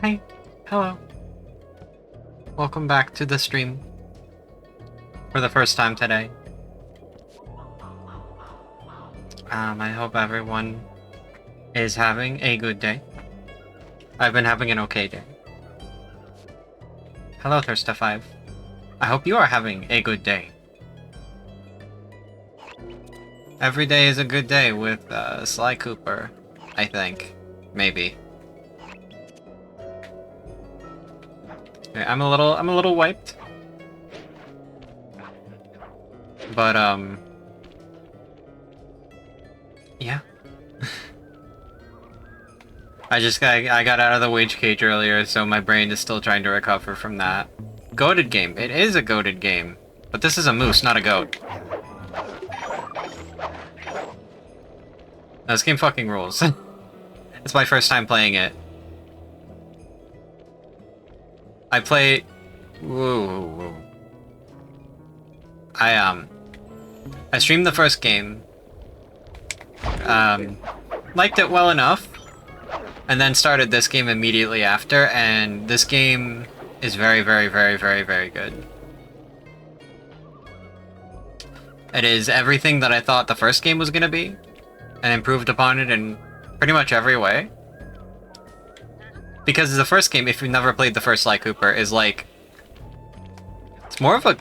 Hi. Hello. Welcome back to the stream. For the first time today. I hope everyone is having a good day. I've been having an okay day. Hello, Thirsta5. I hope you are having a good day. Every day is a good day with Sly Cooper, I think. Maybe. Okay, I'm a little wiped. But Yeah. I got out of the wage cage earlier, so my brain is still trying to recover from that. Goated game. It is a goated game. But this is a moose, not a goat. No, this game fucking rules. It's my first time playing it. I play... Whoa. I streamed the first game. Liked it well enough. And then started this game immediately after, and this game is very, very, very, very, very good. It is everything that I thought the first game was going to be, and improved upon it in pretty much every way. Because the first game, if you've never played the first Sly Cooper, is like... It's more of a...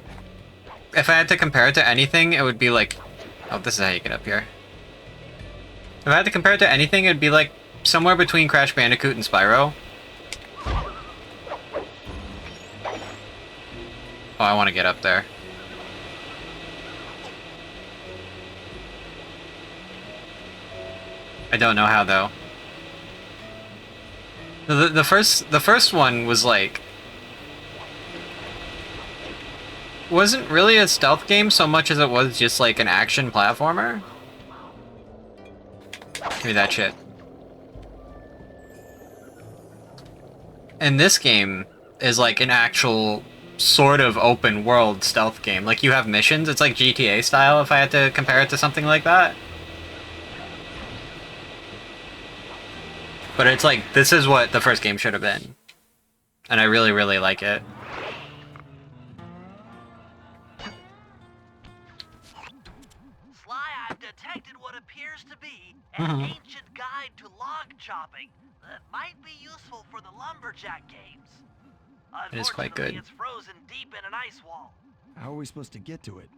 If I had to compare it to anything, it would be like... Oh, this is how you get up here. If I had to compare it to anything, it'd be like somewhere between Crash Bandicoot and Spyro. Oh, I want to get up there. I don't know how, though. The first one was like... Wasn't really a stealth game so much as it was just like an action platformer. Give me that shit. And this game is like an actual sort of open world stealth game. Like you have missions, it's like GTA style if I had to compare it to something like that. But it's like, this is what the first game should have been. And I really, really like it. Sly, I've detected what appears to be an ancient guide to log chopping that might be useful for the lumberjack games. It is quite good. It's frozen deep in an ice wall. How are we supposed to get to it?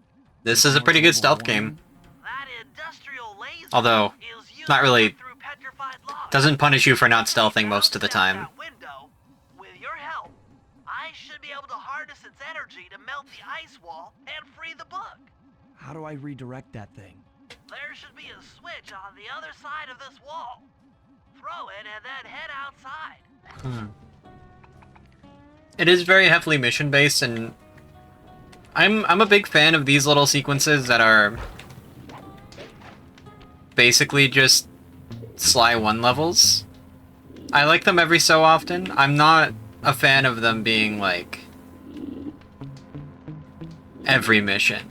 This is a pretty good stealth game. That industrial laser Although, is used not really... through petrified logs. Doesn't punish you for not stealthing most of the time. Window, with your help, I should be able to harness its energy to melt the ice wall and free the book. How do I redirect that thing? There should be a switch on the other side of this wall. Throw it and then head outside. It is very heavily mission-based, and I'm a big fan of these little sequences that are basically just Sly 1 levels. I like them every so often. I'm not a fan of them being like every mission.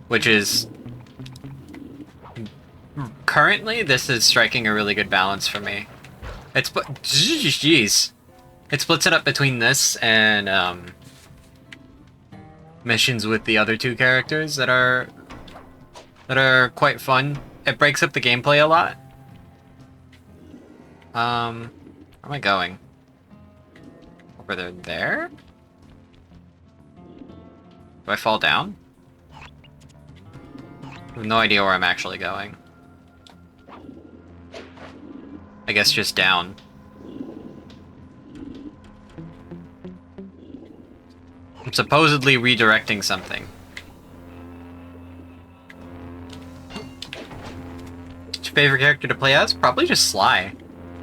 Which is... Currently, this is striking a really good balance for me. It's... Jeez. It splits it up between this and, missions with the other two characters that are quite fun. It breaks up the gameplay a lot. Where am I going? Over there? Do I fall down? I have no idea where I'm actually going. I guess just down. I'm supposedly redirecting something. What's your favorite character to play as? Probably just Sly.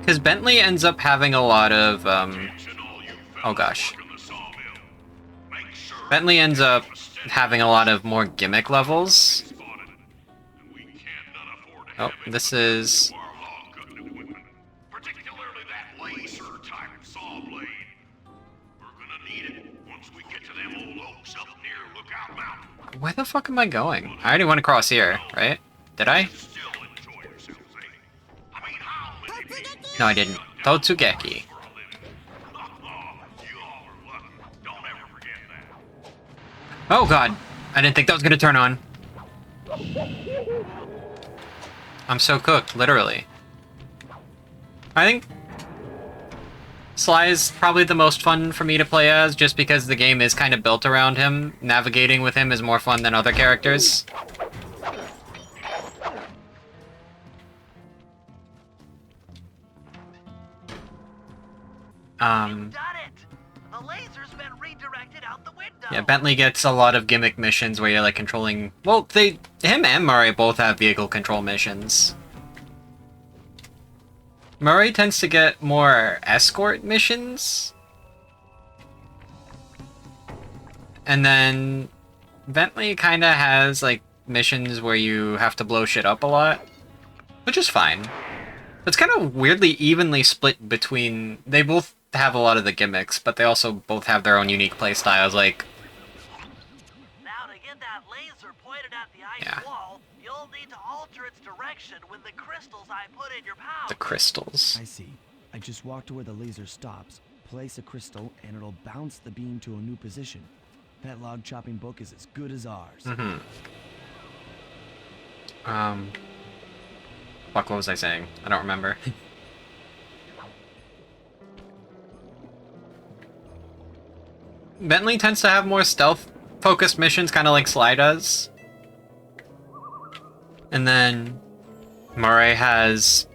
Because Bentley ends up having a lot of, oh gosh. Bentley ends up having a lot of more gimmick levels. Oh, this is... Where the fuck am I going? I already went across here, right? Did I? No, I didn't. Totsugeki. Oh god! I didn't think that was gonna turn on. I'm so cooked, literally. I think Sly is probably the most fun for me to play as, just because the game is kind of built around him. Navigating with him is more fun than other characters. You've done it! The laser's been redirected out the window. Yeah, Bentley gets a lot of gimmick missions where you're like controlling. Well, him and Murray both have vehicle control missions. Murray tends to get more escort missions. And then Bentley kind of has like missions where you have to blow shit up a lot, which is fine. It's kind of weirdly evenly split between... They both have a lot of the gimmicks, but they also both have their own unique play styles, like... Now to get that laser pointed at the ice Yeah. wall, you'll need to alter its direction with the crystals I put in your pouch. The crystals. I see. I just walk to where the laser stops, place a crystal, and it'll bounce the beam to a new position. That log chopping book is as good as ours. Fuck, what was I saying? I don't remember. Bentley tends to have more stealth-focused missions, kind of like Sly does. And then Murray has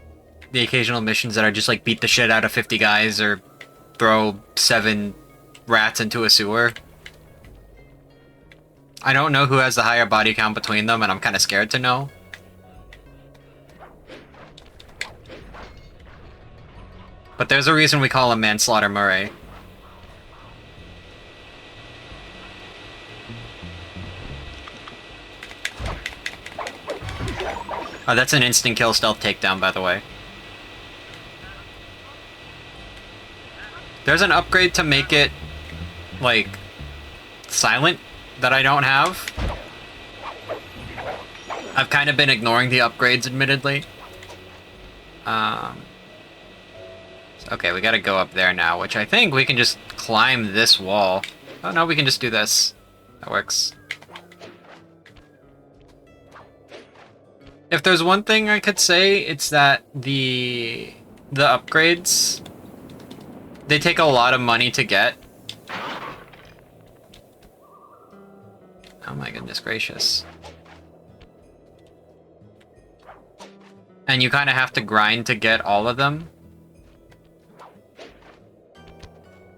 the occasional missions that are just like beat the shit out of 50 guys or throw 7 rats into a sewer. I don't know who has the higher body count between them, and I'm kind of scared to know. But there's a reason we call him Manslaughter Murray. Oh, that's an instant kill stealth takedown, by the way. There's an upgrade to make it, like, silent that I don't have. I've kind of been ignoring the upgrades, admittedly. Okay, we gotta go up there now, which I think we can just climb this wall. Oh no, we can just do this. That works. If there's one thing I could say, it's that the upgrades, they take a lot of money to get. Oh my goodness gracious. And you kind of have to grind to get all of them.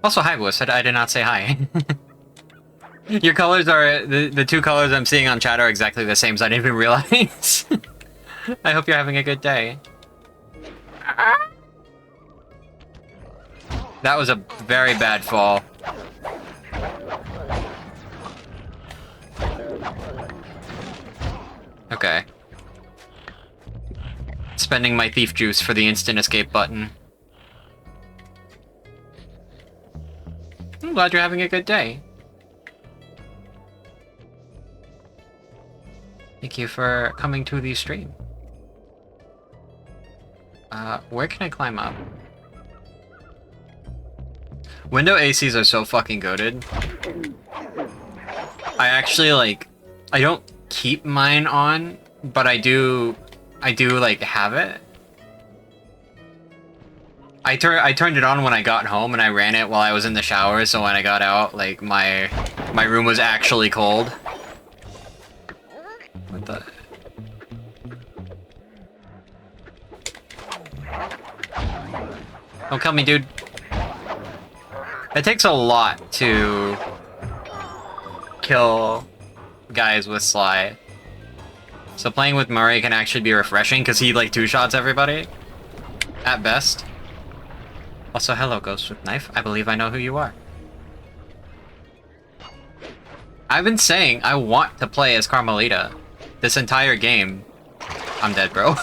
Also, hi, Wuss. I did not say hi. Your colors are... The 2 colors I'm seeing on chat are exactly the same, so I didn't even realize. I hope you're having a good day. That was a very bad fall. Okay. Spending my thief juice for the instant escape button. I'm glad you're having a good day. Thank you for coming to the stream. Where can I climb up? Window ACs are so fucking goated. I actually, like, I don't keep mine on, but I do, like, have it. I turned it on when I got home, and I ran it while I was in the shower, so when I got out, like, my room was actually cold. What the... Don't kill me, dude. It takes a lot to kill guys with Sly. So playing with Murray can actually be refreshing, because he, like, 2-shots everybody. At best. Also, hello, Ghost with Knife. I believe I know who you are. I've been saying I want to play as Carmelita this entire game. I'm dead, bro.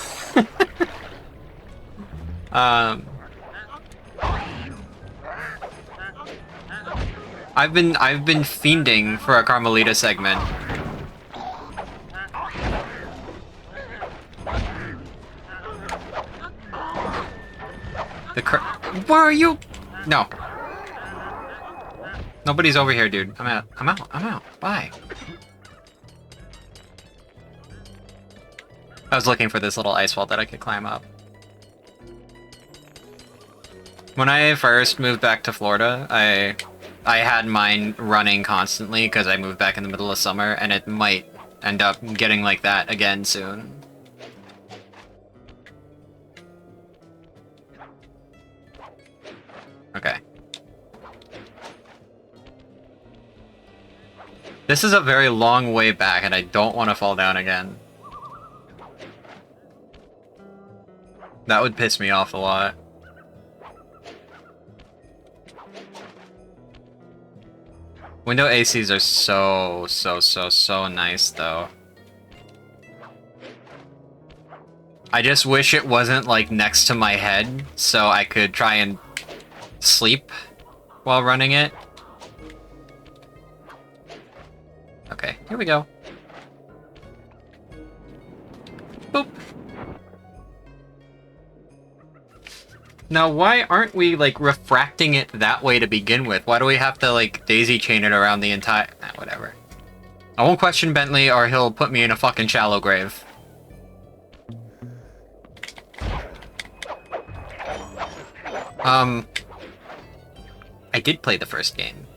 I've been fiending for a Carmelita segment. Where are you? No. Nobody's over here, dude. I'm out. I'm out. Bye. I was looking for this little ice wall that I could climb up. When I first moved back to Florida, I had mine running constantly because I moved back in the middle of summer, and it might end up getting like that again soon. Okay. This is a very long way back, and I don't want to fall down again. That would piss me off a lot. Window ACs are so nice, though. I just wish it wasn't, like, next to my head, so I could try and sleep while running it. Okay, here we go. Boop. Now, why aren't we, like, refracting it that way to begin with? Why do we have to, like, daisy chain it around the entire... whatever. I won't question Bentley or he'll put me in a fucking shallow grave. I did play the first game.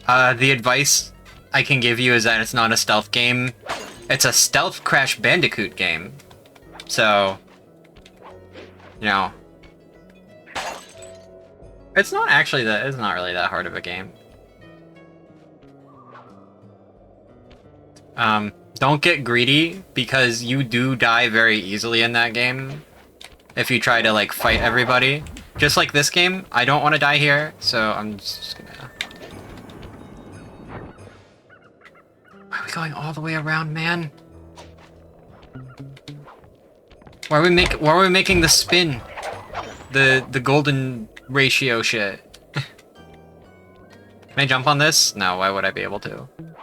The advice I can give you is that it's not a stealth game. It's a stealth Crash Bandicoot game. So, you know, it's not really that hard of a game. Don't get greedy, because you do die very easily in that game if you try to, like, fight everybody. Just like this game, I don't want to die here, so I'm just gonna... Why are we going all the way around, man? Why are we making the spin? The golden ratio shit. Can I jump on this? No, why would I be able to? I'm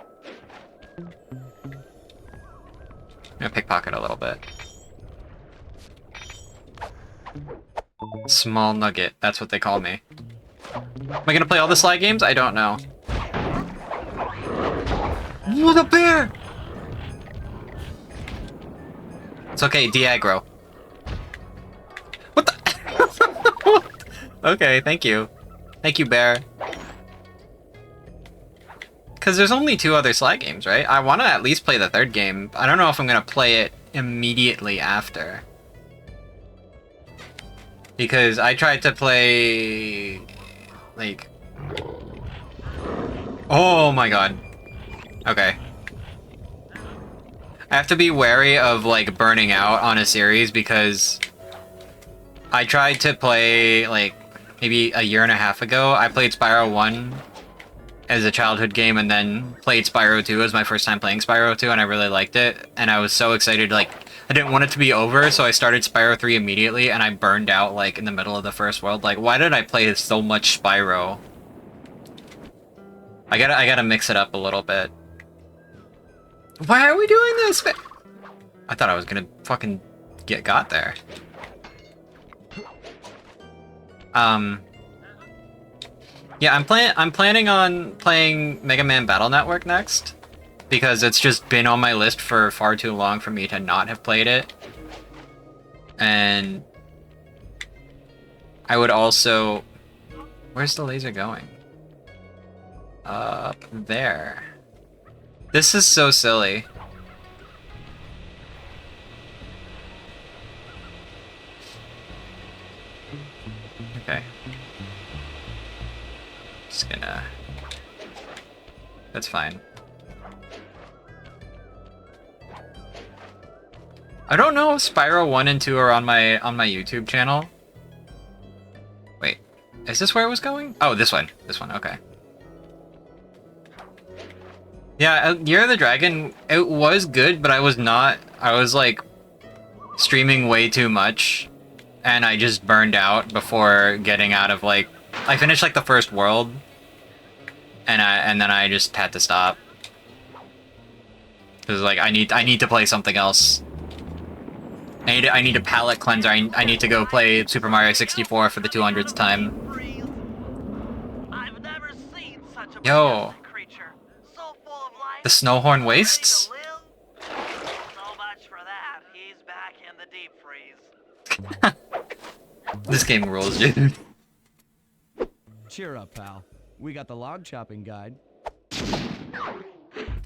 gonna pickpocket a little bit. Small nugget, that's what they call me. Am I gonna play all the slide games? I don't know. What a bear! It's okay, de-aggro. What the? Okay, thank you. Thank you, bear. Because there's only 2 other slide games, right? I want to at least play the 3rd game. I don't know if I'm going to play it immediately after. Because I tried to play... like... Oh my god. Okay. I have to be wary of, like, burning out on a series because... I tried to play, like, maybe a year and a half ago. I played Spyro 1 as a childhood game and then played Spyro 2 as my first time playing Spyro 2 and I really liked it. And I was so excited, like, I didn't want it to be over, so I started Spyro 3 immediately and I burned out, like, in the middle of the first world. Like, why did I play so much Spyro? I gotta mix it up a little bit. Why are we doing this? I thought I was gonna fucking got there. Yeah, I'm planning on playing Mega Man Battle Network next, because it's just been on my list for far too long for me to not have played it. And I would also... Where's the laser going? Up there. This is so silly. Okay. Just gonna... That's fine. I don't know if Spyro 1 and 2 are on my YouTube channel. Wait, is this where it was going? Oh, this one. This one, okay. Yeah, Year of the Dragon, it was good, but I was like streaming way too much and I just burned out before getting out of, like, I finished like the first world and then I just had to stop. Cause like I need to play something else. I need a palate cleanser. I need to go play Super Mario 64 for the 200th time. I've never seen such a Yo. creature. So full of life, The Snowhorn ready Wastes? to live. So much for that. He's back in the deep freeze. This game rules, dude. Cheer up, pal. We got the log chopping guide.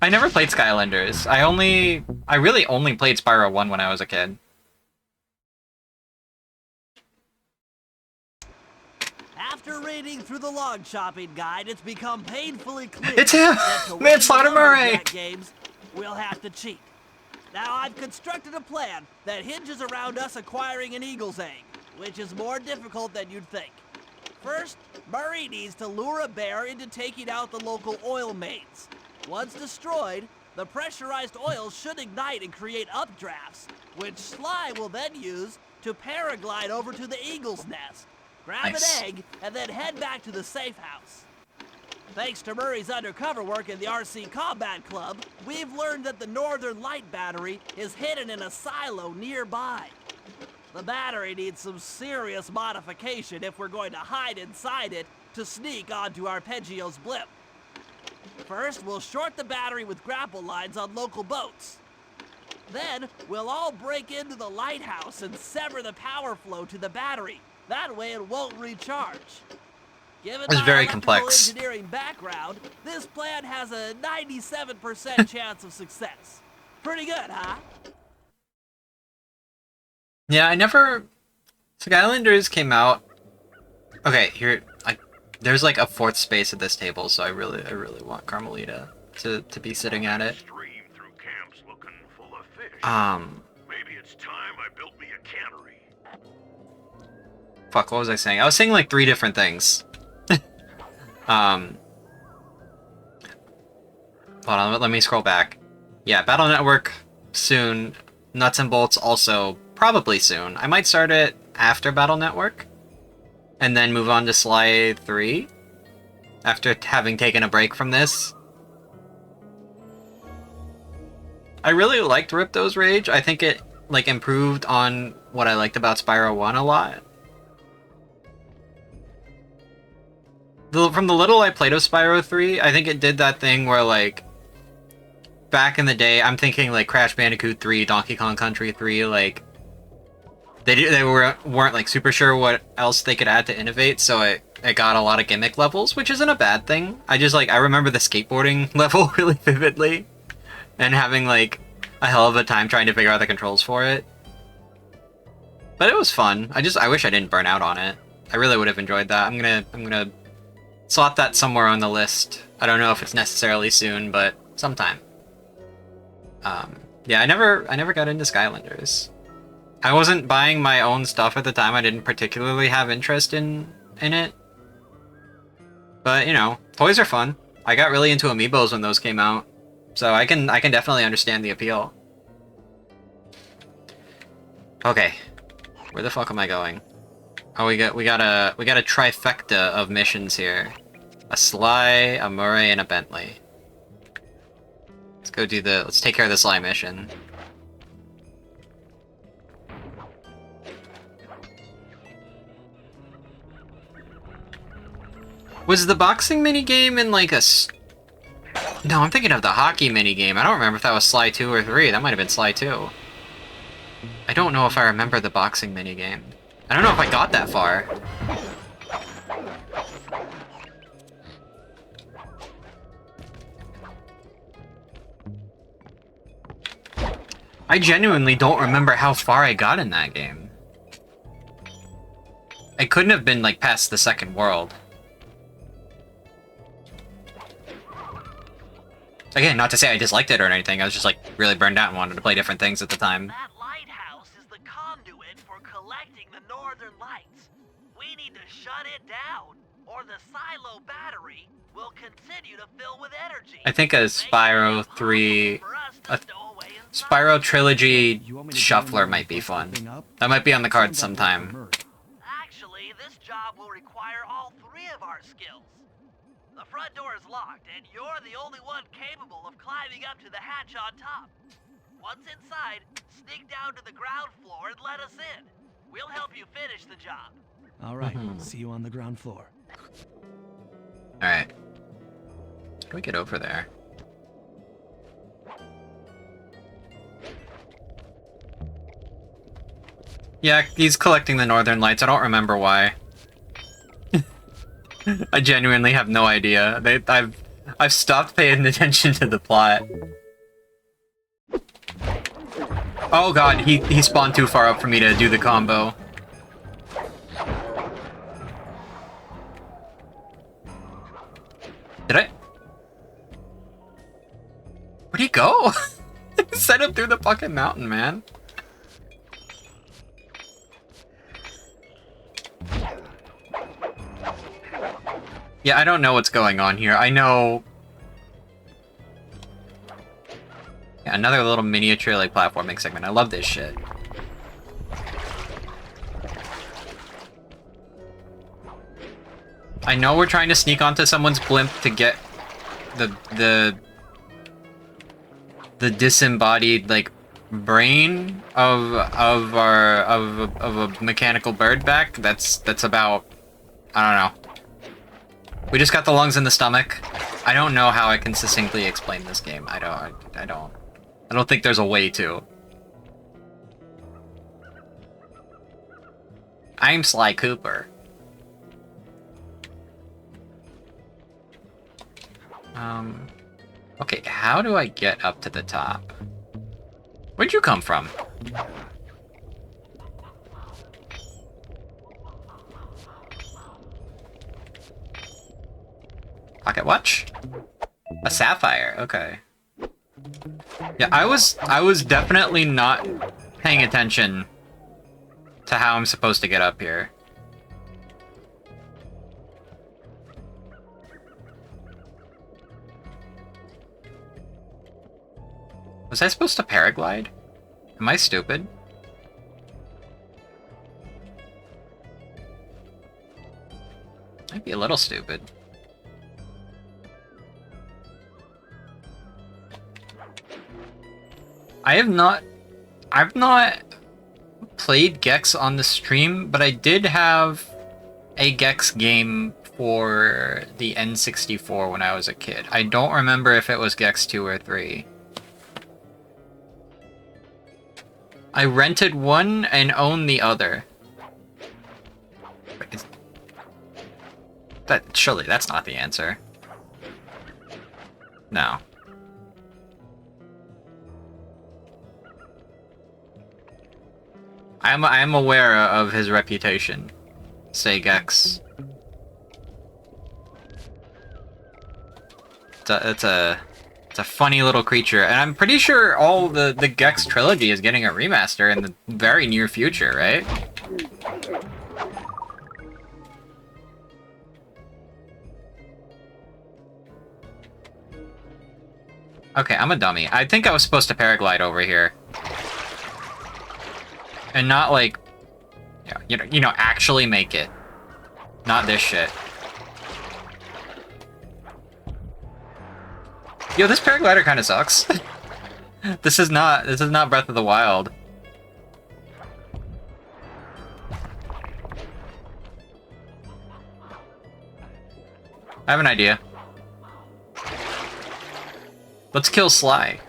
I never played Skylanders. I really only played Spyro 1 when I was a kid. After reading through the log chopping guide, it's become painfully clear It's him! that to win Manslaughter the Murray! lumberjack games, we'll have to cheat. Now, I've constructed a plan that hinges around us acquiring an eagle's egg, which is more difficult than you'd think. First, Murray needs to lure a bear into taking out the local oil mains. Once destroyed, the pressurized oil should ignite and create updrafts, which Sly will then use to paraglide over to the eagle's nest, grab Nice. an egg, and then head back to the safe house. Thanks to Murray's undercover work in the RC Combat Club, we've learned that the Northern Light Battery is hidden in a silo nearby. The battery needs some serious modification if we're going to hide inside it to sneak onto Arpeggio's blimp. First, we'll short the battery with grapple lines on local boats. Then, we'll all break into the lighthouse and sever the power flow to the battery. That way it won't recharge. Given That's my very electrical complex. engineering background, this plan has a 97% chance of success. Pretty good, huh? Yeah, I never... Skylanders came out... Okay, here... There's like a fourth space at this table, so I really want Carmelita to be sitting at it. Stream through camps looking full of fish. Maybe it's time I built me a cannery. Fuck, what was I saying? I was saying like 3 different things. Hold on, let me scroll back. Yeah, Battle Network soon. Nuts and Bolts also probably soon. I might start it after Battle Network. And then move on to Sly 3. After having taken a break from this. I really liked Ripto's Rage. I think it like improved on what I liked about Spyro 1 a lot. From the little I played of Spyro 3, I think it did that thing where, like, back in the day, I'm thinking, like, Crash Bandicoot 3, Donkey Kong Country 3, like, they weren't, like, super sure what else they could add to innovate, so it got a lot of gimmick levels, which isn't a bad thing. I remember the skateboarding level really vividly, and having, like, a hell of a time trying to figure out the controls for it. But it was fun. I wish I didn't burn out on it. I really would have enjoyed that. I'm gonna slot that somewhere on the list. I don't know if it's necessarily soon, but sometime. Yeah, I never got into Skylanders. I wasn't buying my own stuff at the time. I didn't particularly have interest in it. But, you know, toys are fun. I got really into Amiibos when those came out. So I can definitely understand the appeal. Okay. Where the fuck am I going? Oh, we got a trifecta of missions here. A Sly, a Murray, and a Bentley. Let's take care of the Sly mission. Was the boxing minigame in like No, I'm thinking of the hockey minigame. I don't remember if that was Sly 2 or 3. That might have been Sly 2. I don't know if I remember the boxing minigame. I don't know if I got that far. I genuinely don't remember how far I got in that game. I couldn't have been, like, past the second world. Again, not to say I disliked it or anything, I was just, like, really burned out and wanted to play different things at the time. That lighthouse is the conduit for collecting the northern lights. We need to shut it down, or the silo battery will continue to fill with energy. I think a Spyro 3... Spyro Trilogy Shuffler might be fun. That might be on the cards sometime. Actually, this job will require all 3 of our skills. The front door is locked, and you're the only one capable of climbing up to the hatch on top. Once inside, sneak down to the ground floor and let us in. We'll help you finish the job. All right, see you on the ground floor. Alright. How do we get over there? Yeah, he's collecting the northern lights. I don't remember why. I genuinely have no idea. I've stopped paying attention to the plot. Oh god, he spawned too far up for me to do the combo. go? Send him through the fucking mountain, man. Yeah, I don't know what's going on here. I know... Yeah, another little miniature, like, platforming segment. I love this shit. I know we're trying to sneak onto someone's blimp to get the disembodied, like, brain of a mechanical bird back. That's about, I don't know. We just got the lungs and the stomach. I don't know how I can succinctly explain this game. I don't think there's a way to. I'm Sly Cooper. Okay, how do I get up to the top? Where'd you come from? Pocket watch? A sapphire, okay. Yeah, I was definitely not paying attention to how I'm supposed to get up here. Was I supposed to paraglide? Am I stupid? Might be a little stupid. I've not played Gex on the stream, but I did have a Gex game for the N64 when I was a kid. I don't remember if it was Gex 2 or 3. I rented one and owned the other. Wait, surely that's not the answer. No. I am aware of his reputation. Say Gex. It's a funny little creature, and I'm pretty sure all the Gex trilogy is getting a remaster in the very near future, right? Okay, I'm a dummy. I think I was supposed to paraglide over here. And not like, you know, actually make it. Not this shit. Yo, this paraglider kind of sucks. This is not Breath of the Wild. I have an idea. Let's kill Sly.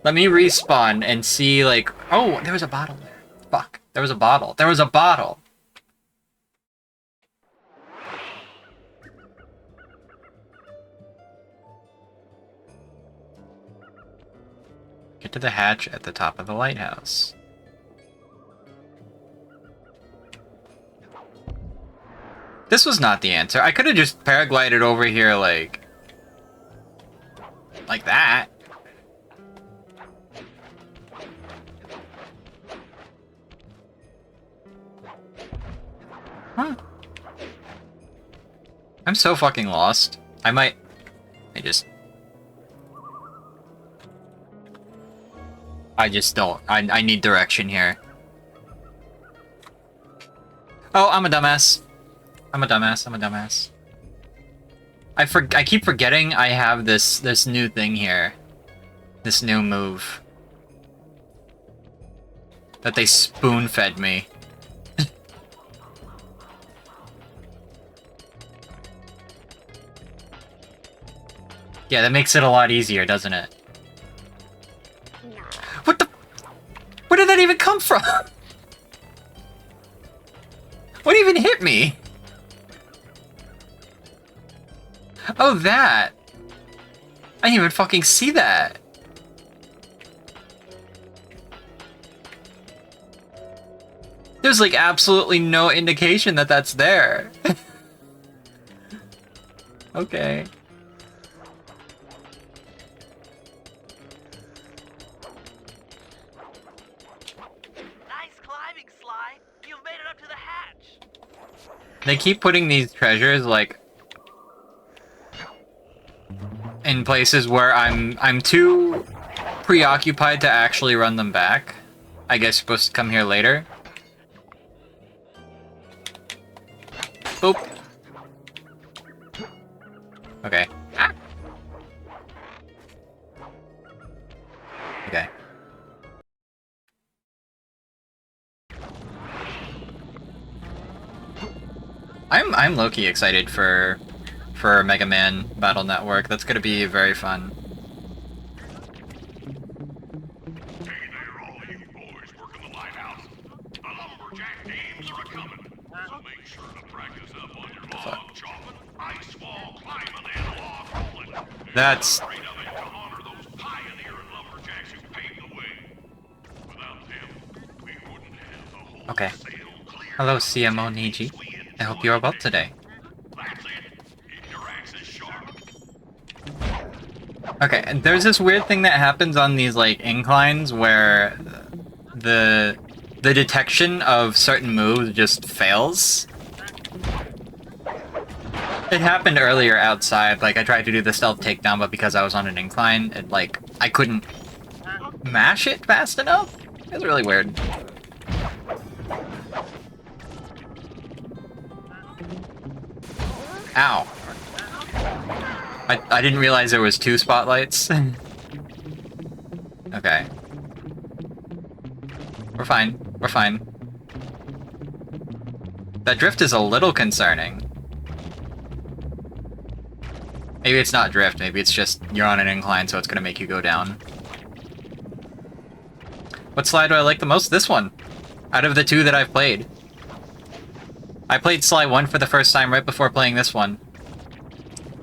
Let me respawn and see, like... Oh, there was a bottle there. Fuck. There was a bottle. There was a bottle! Get to the hatch at the top of the lighthouse. This was not the answer. I could have just paraglided over here, like that. Huh. I'm so fucking lost. I just don't. I need direction here. Oh, I'm a dumbass. I'm a dumbass. I keep forgetting I have this new thing here. This new move. That they spoon-fed me. Yeah, that makes it a lot easier, doesn't it? What the... Where did that even come from? What even hit me? Oh, that! I didn't even fucking see that! There's like absolutely no indication that that's there. Okay. They keep putting these treasures, like, in places where I'm too preoccupied to actually run them back. I guess you're supposed to come here later. Boop. Okay. Ah. Okay. I'm low-key excited for Mega Man Battle Network. That's gonna be very fun. Hey there, all you boys working the lighthouse. The lumberjack teams are a-coming. So make sure to practice up on your log chopping, ice wall climbing, and log rolling. That's... Straight of it to honor those pioneering lumberjacks who paved the way. Without them, we wouldn't have the whole Okay. sail clear. Hello, CMO Niji. I hope you're well today. That's it. Keep your axes sharp. Okay, and there's this weird thing that happens on these, like, inclines where the detection of certain moves just fails. It happened earlier outside, like, I tried to do the stealth takedown, but because I was on an incline, it, like, I couldn't mash it fast enough? It was really weird. Ow. I didn't realize there was 2 spotlights. Okay. We're fine. We're fine. That drift is a little concerning. Maybe it's not drift, maybe it's just you're on an incline, so it's gonna make you go down. What slide do I like the most? This one. Out of the 2 that I've played. I played Sly 1 for the first time right before playing this one.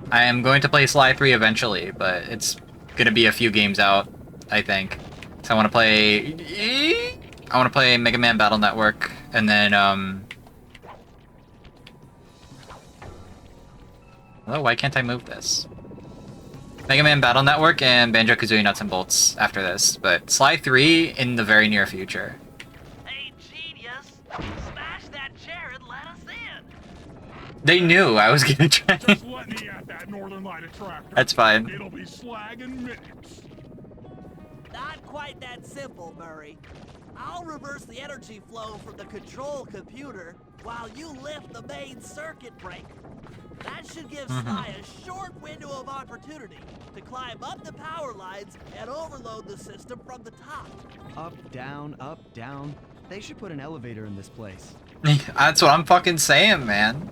I am going to play Sly 3 eventually, but it's gonna be a few games out, I think. So I want to play Mega Man Battle Network, and then, oh, why can't I move this? Mega Man Battle Network and Banjo-Kazooie Nuts and Bolts after this, but Sly 3 in the very near future. Hey, genius! Smash that chair and let us in! They knew I was gonna try. Just let me at that Northern Light attractor. That's fine. It'll be slag in minutes. Not quite that simple, Murray. I'll reverse the energy flow from the control computer while you lift the main circuit breaker. That should give Sly a short window of opportunity to climb up the power lines and overload the system from the top. Up, down. They should put an elevator in this place. That's what I'm fucking saying, man.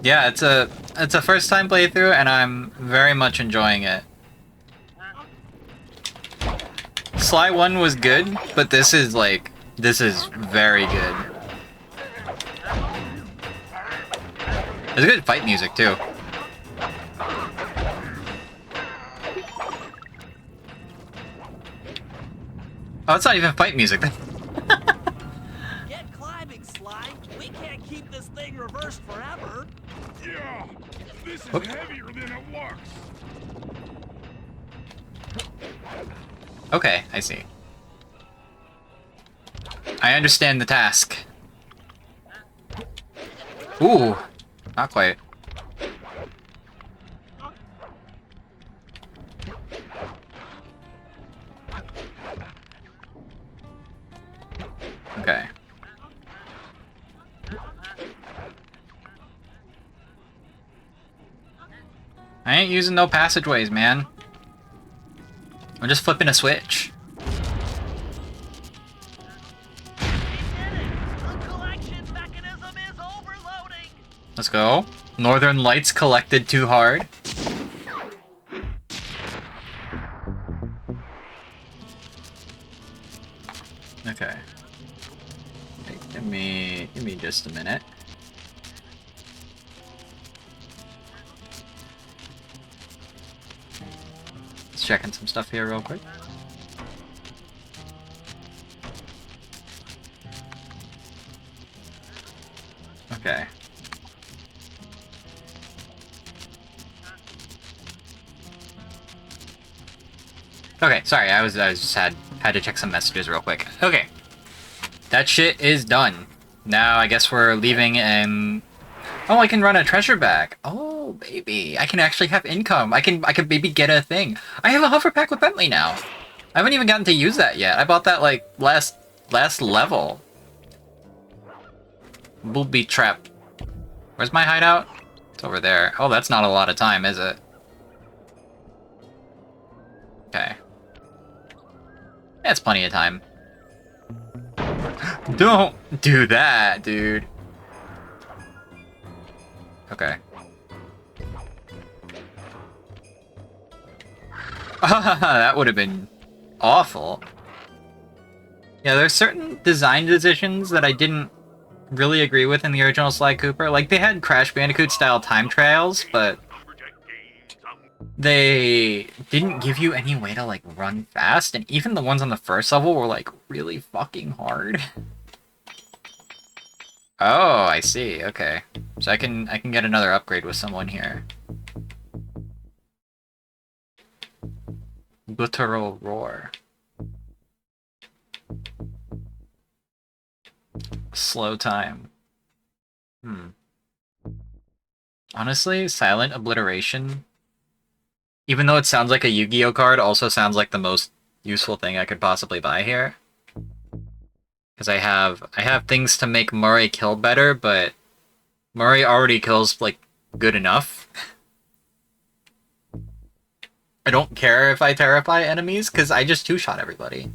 Yeah, it's a first time playthrough, and I'm very much enjoying it. Sly 1 was good, but this is very good. There's good fight music too. Oh, it's not even fight music. Get climbing, Sly. We can't keep this thing reversed forever. Yeah, this is Oop. heavier than it looks. Okay, I see. I understand the task. Ooh, not quite. Okay. I ain't using no passageways, man. I'm just flipping a switch. We did it! The collection mechanism is overloading! Let's go. Northern Lights collected too hard. Okay. Hey, give me just a minute. Let's checking some stuff here real quick. Okay. Okay, sorry, I just had to check some messages real quick. Okay. That shit is done. Now I guess we're leaving and... Oh, I can run a treasure bag. Oh, baby. I can actually have income. I can maybe get a thing. I have a hover pack with Bentley now. I haven't even gotten to use that yet. I bought that, like, last level. Booby trap. Where's my hideout? It's over there. Oh, that's not a lot of time, is it? Okay. That's plenty of time. Don't do that, dude. Okay. That would have been awful. Yeah, there's certain design decisions that I didn't really agree with in the original Sly Cooper. Like, they had Crash Bandicoot-style time trials, but they didn't give you any way to, like, run fast, and even the ones on the first level were, like, really fucking hard. Oh, I see. Okay. So I can get another upgrade with someone here. Guttural Roar. Slow time. Honestly, Silent Obliteration, even though it sounds like a Yu-Gi-Oh card, also sounds like the most useful thing I could possibly buy here. Because I have things to make Murray kill better, but Murray already kills, like, good enough. I don't care if I terrify enemies, because I just two-shot everybody.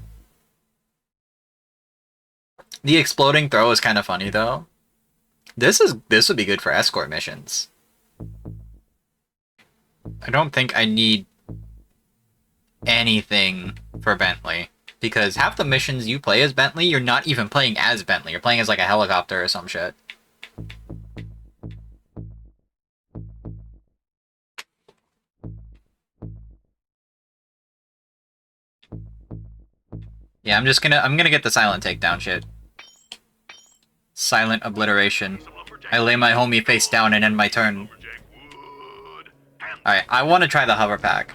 The exploding throw is kind of funny, though. This would be good for escort missions. I don't think I need anything for Bentley. Because half the missions you play as Bentley, you're not even playing as Bentley. You're playing as, like, a helicopter or some shit. Yeah, I'm gonna get the silent takedown shit. Silent Obliteration. I lay my homie face down and end my turn. Alright, I want to try the hover pack.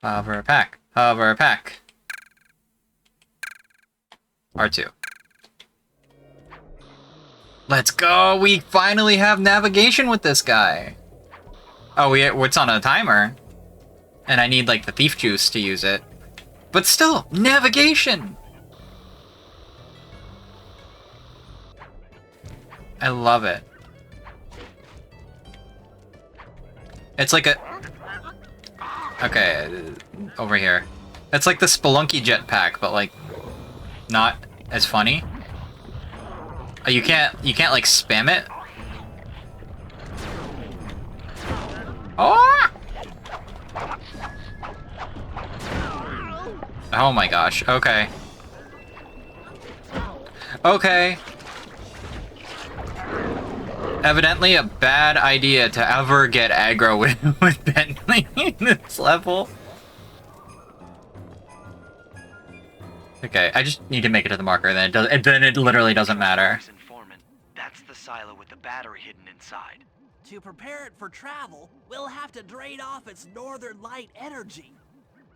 Hover pack. Hover pack. R2. Let's go! We finally have navigation with this guy! Oh, it's on a timer. And I need, like, the thief juice to use it. But still, navigation! I love it. It's like a... Okay, over here. It's like the Spelunky jetpack, but, like, not as funny. Oh, you can't, like, spam it? Oh! Oh my gosh, okay. Okay. Evidently a bad idea to ever get aggro with Bentley in this level. Okay, I just need to make it to the marker, then it literally doesn't matter. That's the silo with the battery hidden inside. To prepare it for travel, we'll have to drain off its northern light energy.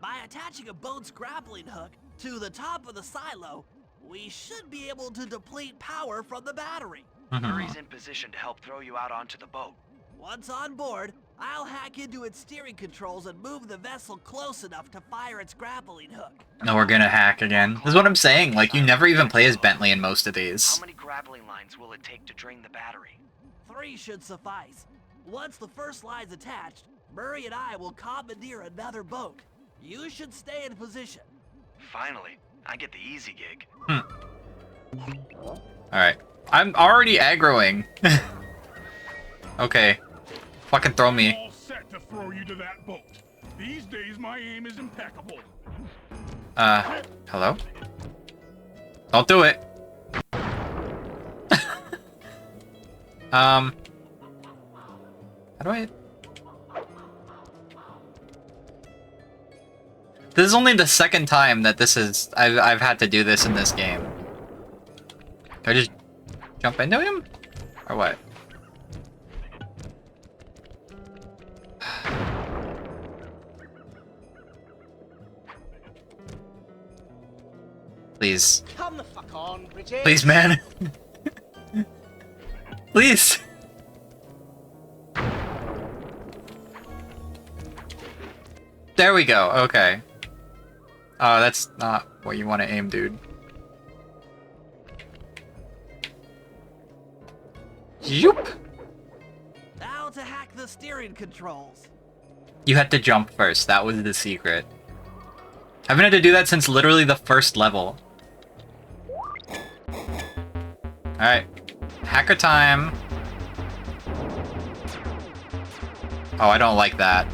By attaching a boat's grappling hook to the top of the silo, we should be able to deplete power from the battery. Murray's in position to help throw you out onto the boat. Once on board, I'll hack into its steering controls and move the vessel close enough to fire its grappling hook. No, we're gonna hack again. This is what I'm saying, like, you never even play as Bentley in most of these. How many grappling lines will it take to drain the battery? 3 should suffice. Once the first line's attached, Murray and I will commandeer another boat. You should stay in position. Finally, I get the easy gig. Alright. I'm already aggroing. Okay. Fucking throw me. All set to throw you to that boat. These days, my aim is impeccable. Hello? Don't do it. How do I... This is only the second time that I've had to do this in this game. Do I just jump into him? Or what? Please. Come the fuck on, Bridget. Please, man. Please. There we go. Okay. Oh, that's not what you want to aim, dude. Yoop. Now to hack the steering controls. You had to jump first. That was the secret. I haven't had to do that since literally the first level. Alright. Hacker time. Oh, I don't like that.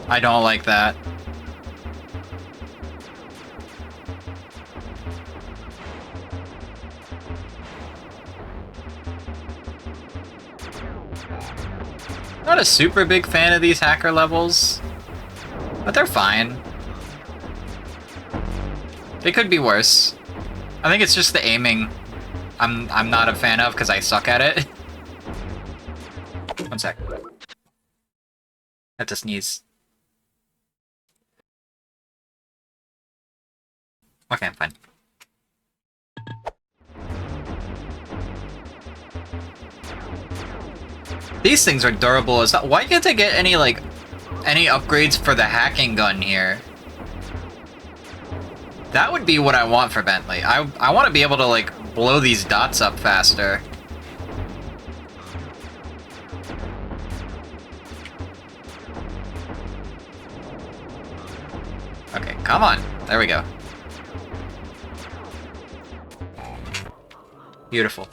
I don't like that. Not a super big fan of these hacker levels, but they're fine. They could be worse. I think it's just the aiming I'm not a fan of because I suck at it. One sec. I have to sneeze. Okay, I'm fine. These things are durable as hell. Why can't I get any, like, any upgrades for the hacking gun here? That would be what I want for Bentley. I want to be able to, like, blow these dots up faster. Okay, come on. There we go. Beautiful.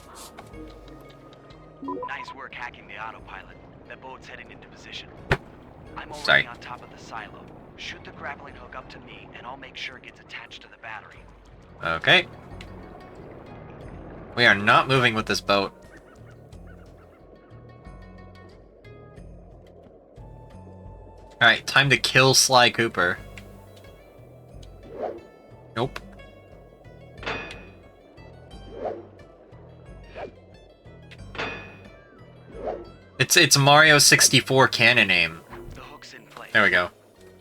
Nice work hacking the autopilot. The boat's heading into position. I'm already Sorry. on top of the silo. Shoot the grappling hook up to me, and I'll make sure it gets attached to the battery. Okay. We are not moving with this boat. Alright, time to kill Sly Cooper. Nope. It's Mario 64 cannon aim. The hook's in place. There we go.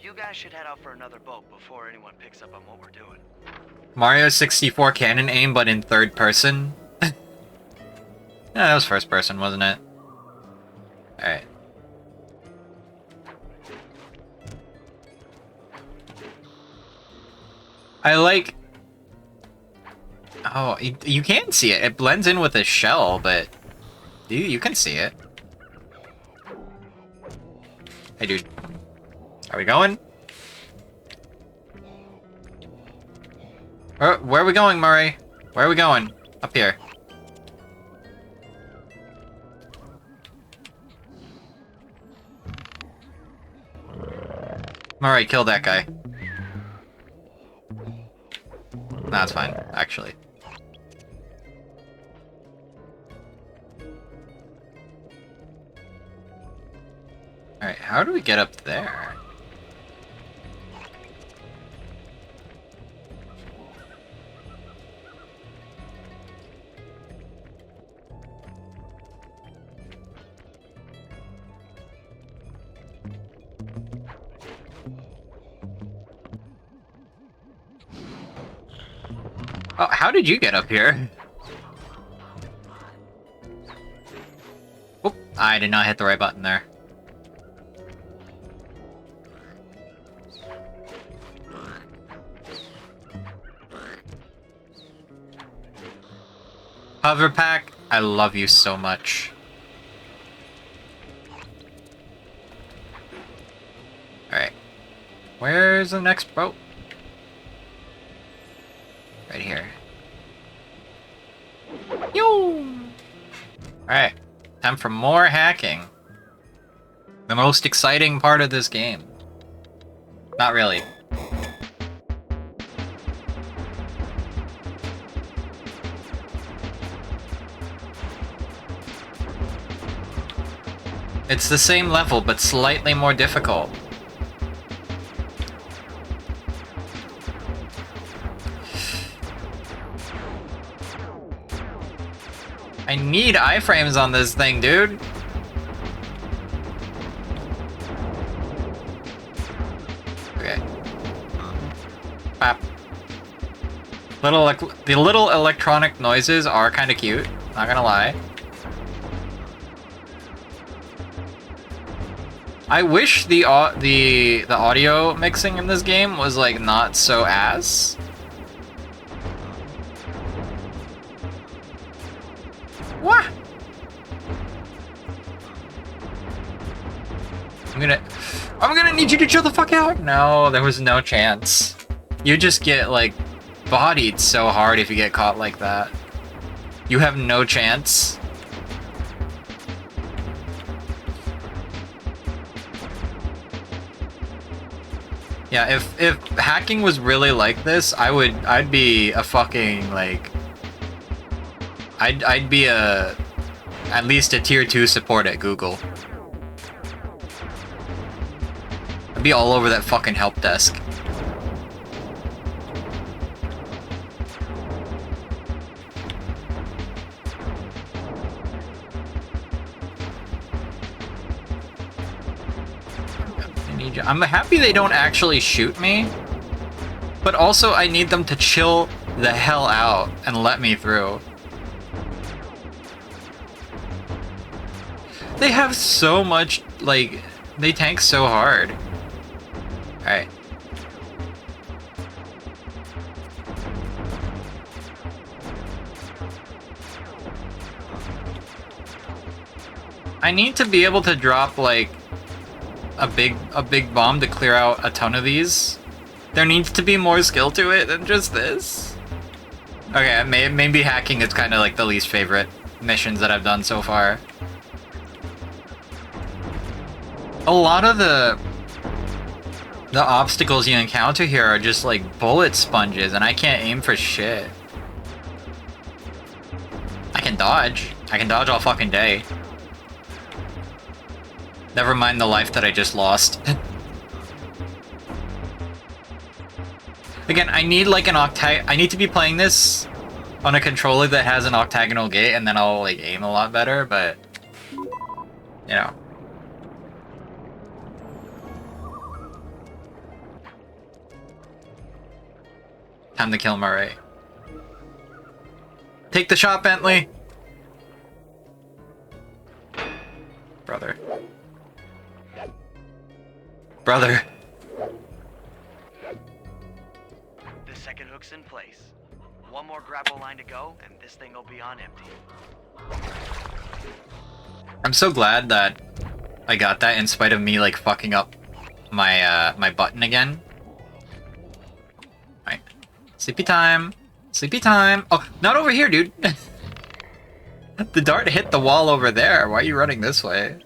You guys should head out for another boat before anyone picks up on what we're doing. Mario 64 cannon aim, but in third person? Yeah, that was first person, wasn't it? Alright. I like... Oh, you can see it. It blends in with the shell, but... You can see it. Hey, dude. Are we going? Where are we going, Murray? Where are we going? Up here. Murray, kill that guy. Nah, it's fine, actually. Alright, how do we get up there? Oh, how did you get up here? Oop, I did not hit the right button there. Hover pack, I love you so much. Alright. Where's the next boat? Right here. Yo! Alright. Time for more hacking. The most exciting part of this game. Not really. It's the same level, but slightly more difficult. I need iframes on this thing, dude. Okay. Bop. The little electronic noises are kind of cute. Not gonna lie. I wish the audio mixing in this game was like not so ass. What? I'm gonna need you to chill the fuck out. No, there was no chance. You just get like bodied so hard if you get caught like that. You have no chance. Yeah, if hacking was really like this, I'd be a fucking like I'd be at least a tier 2 support at Google. I'd be all over that fucking help desk. I'm happy they don't actually shoot me, but also I need them to chill the hell out and let me through. They have so much, like, they tank so hard. Alright. I need to be able to drop, like, a big bomb to clear out a ton of these. There needs to be more skill to it than just this. Okay, maybe hacking is kind of like the least favorite missions that I've done so far. A lot of the obstacles you encounter here are just like bullet sponges, and I can't aim for shit. I can dodge all fucking day. Never mind the life that I just lost. Again, I need like an I need to be playing this on a controller that has an octagonal gate, and then I'll like aim a lot better, but you know. Time to kill Murray. Take the shot, Bentley! Brother. Brother. The second hook's in place. One more grapple line to go, and this thing will be on empty. I'm so glad that I got that in spite of me like fucking up my my button again. Right. Sleepy time. Sleepy time. Oh, not over here, dude. The dart hit the wall over there. Why are you running this way?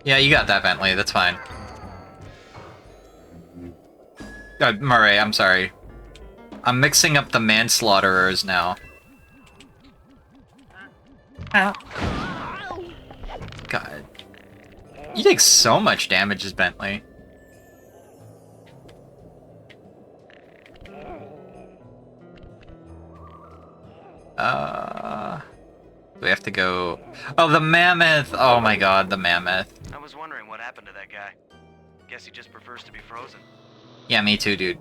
Yeah, you got that, Bentley. That's fine. Murray, I'm sorry. I'm mixing up the manslaughterers now. Ow. God. You take so much damage as Bentley. We have to go... Oh, the mammoth! Oh my god, the mammoth. I was wondering what happened to that guy. Guess he just prefers to be frozen. Yeah, me too, dude.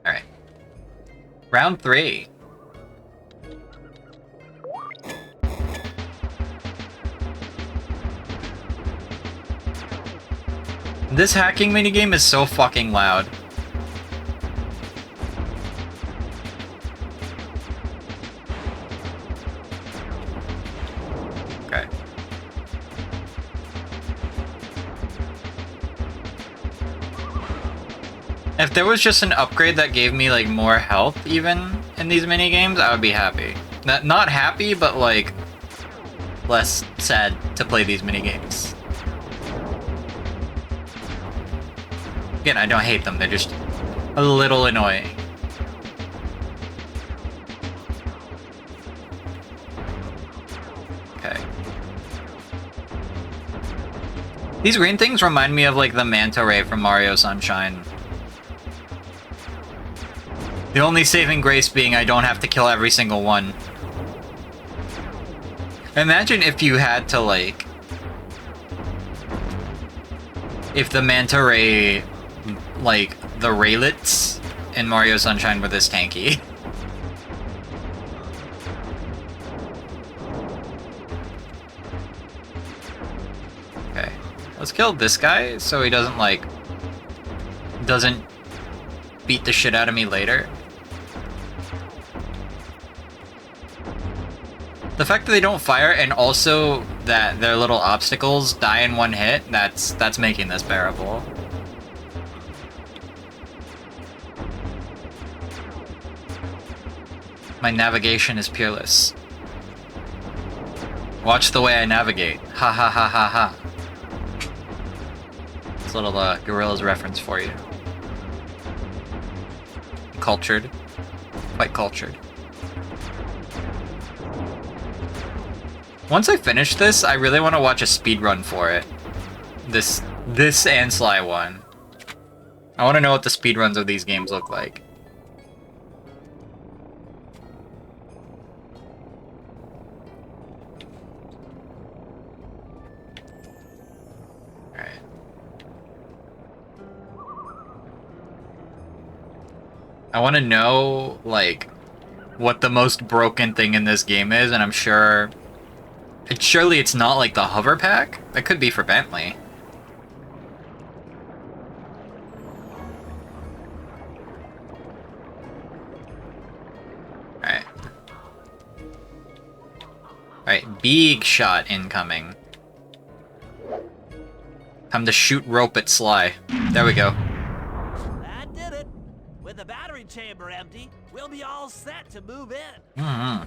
Alright. Round 3. This hacking minigame is so fucking loud. Okay. If there was just an upgrade that gave me like more health even in these minigames, I would be happy. Not happy, but like less sad to play these minigames. Again, I don't hate them, they're just a little annoying. Okay. These green things remind me of like the manta ray from Mario Sunshine. The only saving grace being I don't have to kill every single one. Imagine if you had to, like... If the manta ray, like, the raylets in Mario Sunshine were this tanky. Okay. Let's kill this guy so he doesn't, like... doesn't beat the shit out of me later. The fact that they don't fire and also that their little obstacles die in one hit, that's making this bearable. My navigation is peerless. Watch the way I navigate. Ha ha ha ha ha. It's a little Gorillaz reference for you. Cultured. Quite cultured. Once I finish this, I really want to watch a speedrun for it. This and Sly 1. I want to know what the speedruns of these games look like. Alright. I want to know, like, what the most broken thing in this game is, and I'm sure... Surely it's not like the hover pack? That could be for Bentley. Alright. Alright, big shot incoming. Time to shoot rope at Sly. There we go. That did it. With the battery chamber empty, we'll be all set to move in. Mm-hmm.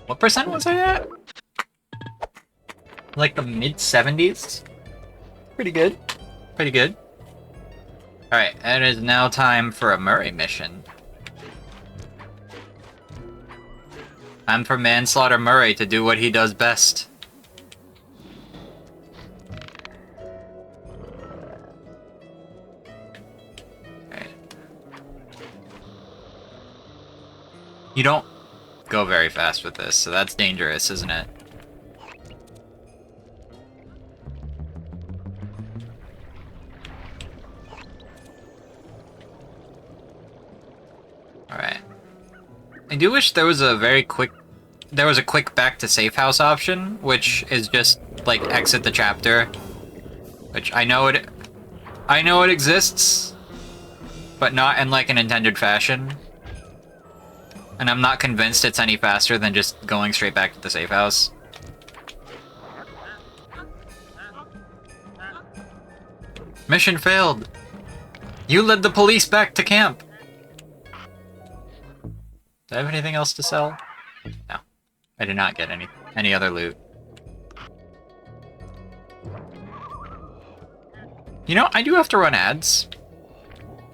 What percent was I at? Like the mid-70s? Pretty good. Pretty good. Alright, it is now time for a Murray mission. Time for Manslaughter Murray to do what he does best. You don't go very fast with this, so that's dangerous, isn't it? Alright. I do wish there was a quick back to safe house option, which is just like exit the chapter. Which I know it exists, but not in like an intended fashion. And I'm not convinced it's any faster than just going straight back to the safe house. Mission failed. You led the police back to camp. Do I have anything else to sell? No. I did not get any other loot. You know, I do have to run ads.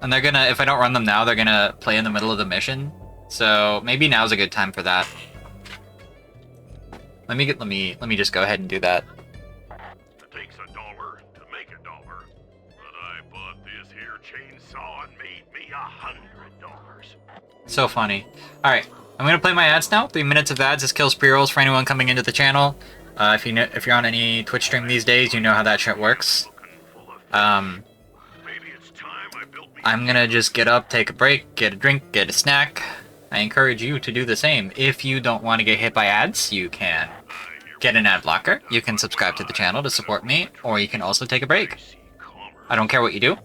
And they're gonna, if I don't run them now, they're gonna play in the middle of the mission. So maybe now's a good time for that. Let me just go ahead and do that. It takes $1 to make $1, but I bought this here chainsaw and made me $100. So funny. All right, I'm gonna play my ads now. 3 minutes of ads. This kills pre-rolls for anyone coming into the channel. If you're on any Twitch stream these days, you know how that shit works. I'm gonna just get up, take a break, get a drink, get a snack. I encourage you to do the same. If you don't want to get hit by ads, you can get an ad blocker. You can subscribe to the channel to support me, or you can also take a break. I don't care what you do.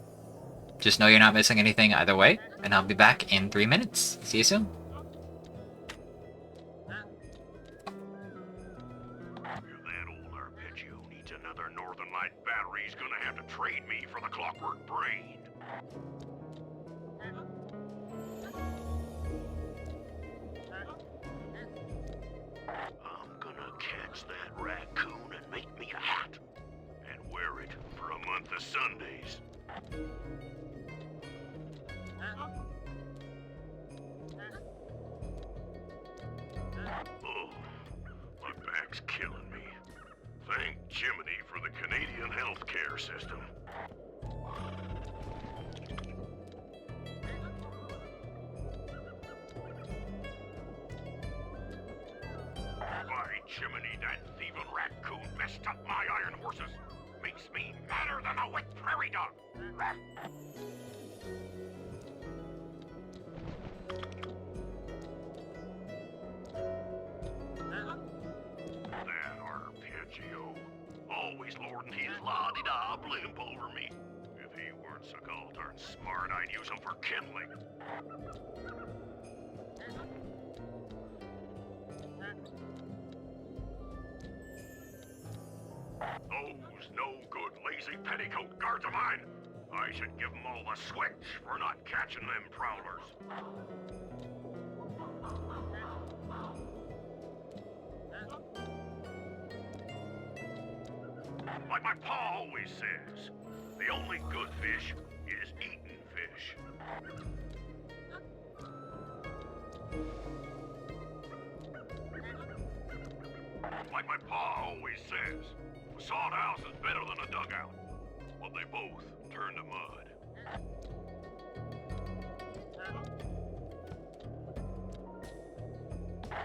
Just know you're not missing anything either way, and I'll be back in 3 minutes. See you soon. That old arpeggio needs another Northern Light battery. He's gonna have to trade me for the clockwork brain. I'm gonna catch that raccoon and make me a hat. And wear it for a month of Sundays. Oh, Thank Jiminy for the Canadian healthcare system. By Jiminy, that thieving raccoon messed up my iron horses. Makes me madder than a wet prairie dog. That arpeggio. Always lording his la-di-da blimp over me. If he weren't so gall-darn smart, I'd use him for kindling. Those no-good, lazy petticoat guards of mine. I should give them all the switch for not catching them prowlers. Like my pa always says, the only good fish is eating fish. Like my pa always says, a sod house is better than a dugout. But they both turn to mud.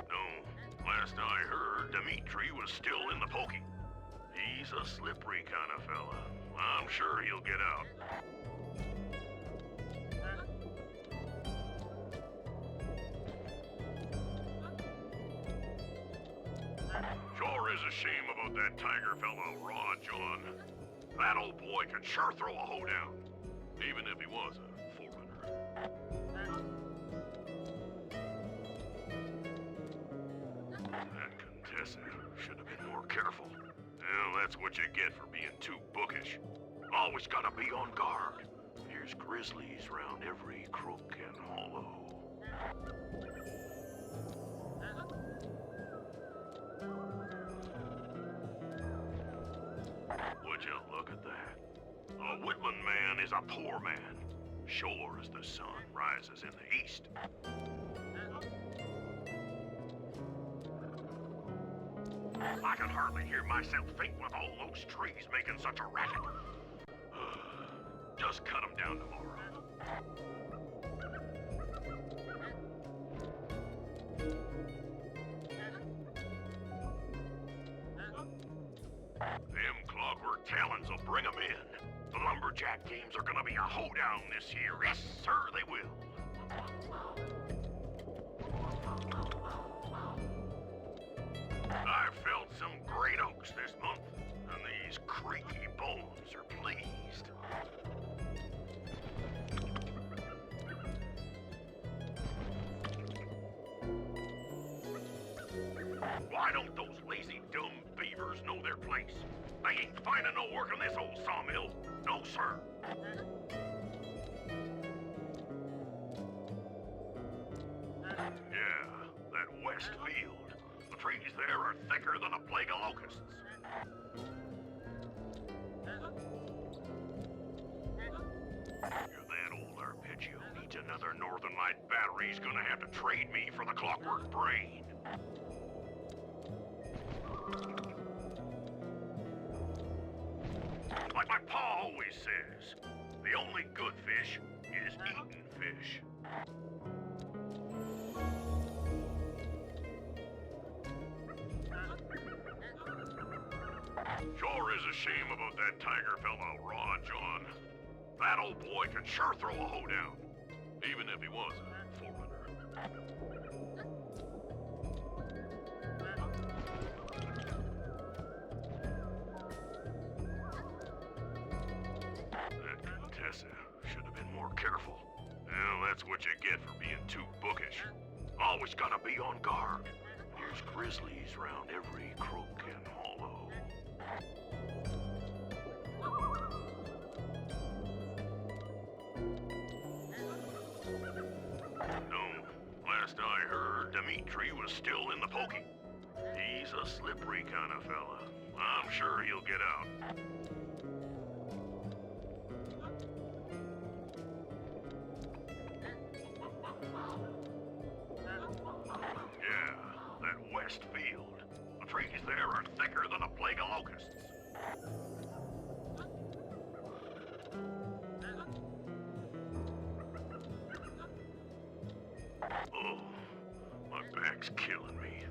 No, last I heard, Dimitri was still in the pokey. He's a slippery kind of fella. I'm sure he'll get out. Sure is a shame about that tiger fellow, Raw John. That old boy could sure throw a hoedown, even if he was a foreigner. That Contessa should have been more careful. Well, that's what you get for being too bookish. Always gotta be on guard. There's grizzlies round every crook and hollow. Would you look at that? A Whitman man is a poor man, sure as the sun rises in the east. I can hardly hear myself think with all those trees making such a racket. Just cut them down tomorrow. Them clockwork talons will bring them in. The lumberjack games are gonna be a hoedown this year. Yes, sir, they will. I've felt some great oaks this month, and these creaky bones are pleased. Why don't those lazy, dumb beavers know their place? They ain't finding no work in this old sawmill. No, sir. Yeah, that west field. The trees there are thicker than a plague of locusts. If that old arpeggio needs another Northern Light battery, he's gonna have to trade me for the clockwork brain. Like my pa always says, the only good fish is eating fish. Sure is a shame about that tiger fellow, Raw John. That old boy could sure throw a hoedown, even if he was a foreigner. That Contessa should have been more careful. Well, that's what you get for being too bookish. Always gotta be on guard. There's grizzlies round every crook and hollow. No, last I heard, Dimitri was still in the pokey. He's a slippery kind of fella. I'm sure he'll get out. Yeah, that west field. The trees there are thicker than a plague of locusts. Oh, my back's killing me.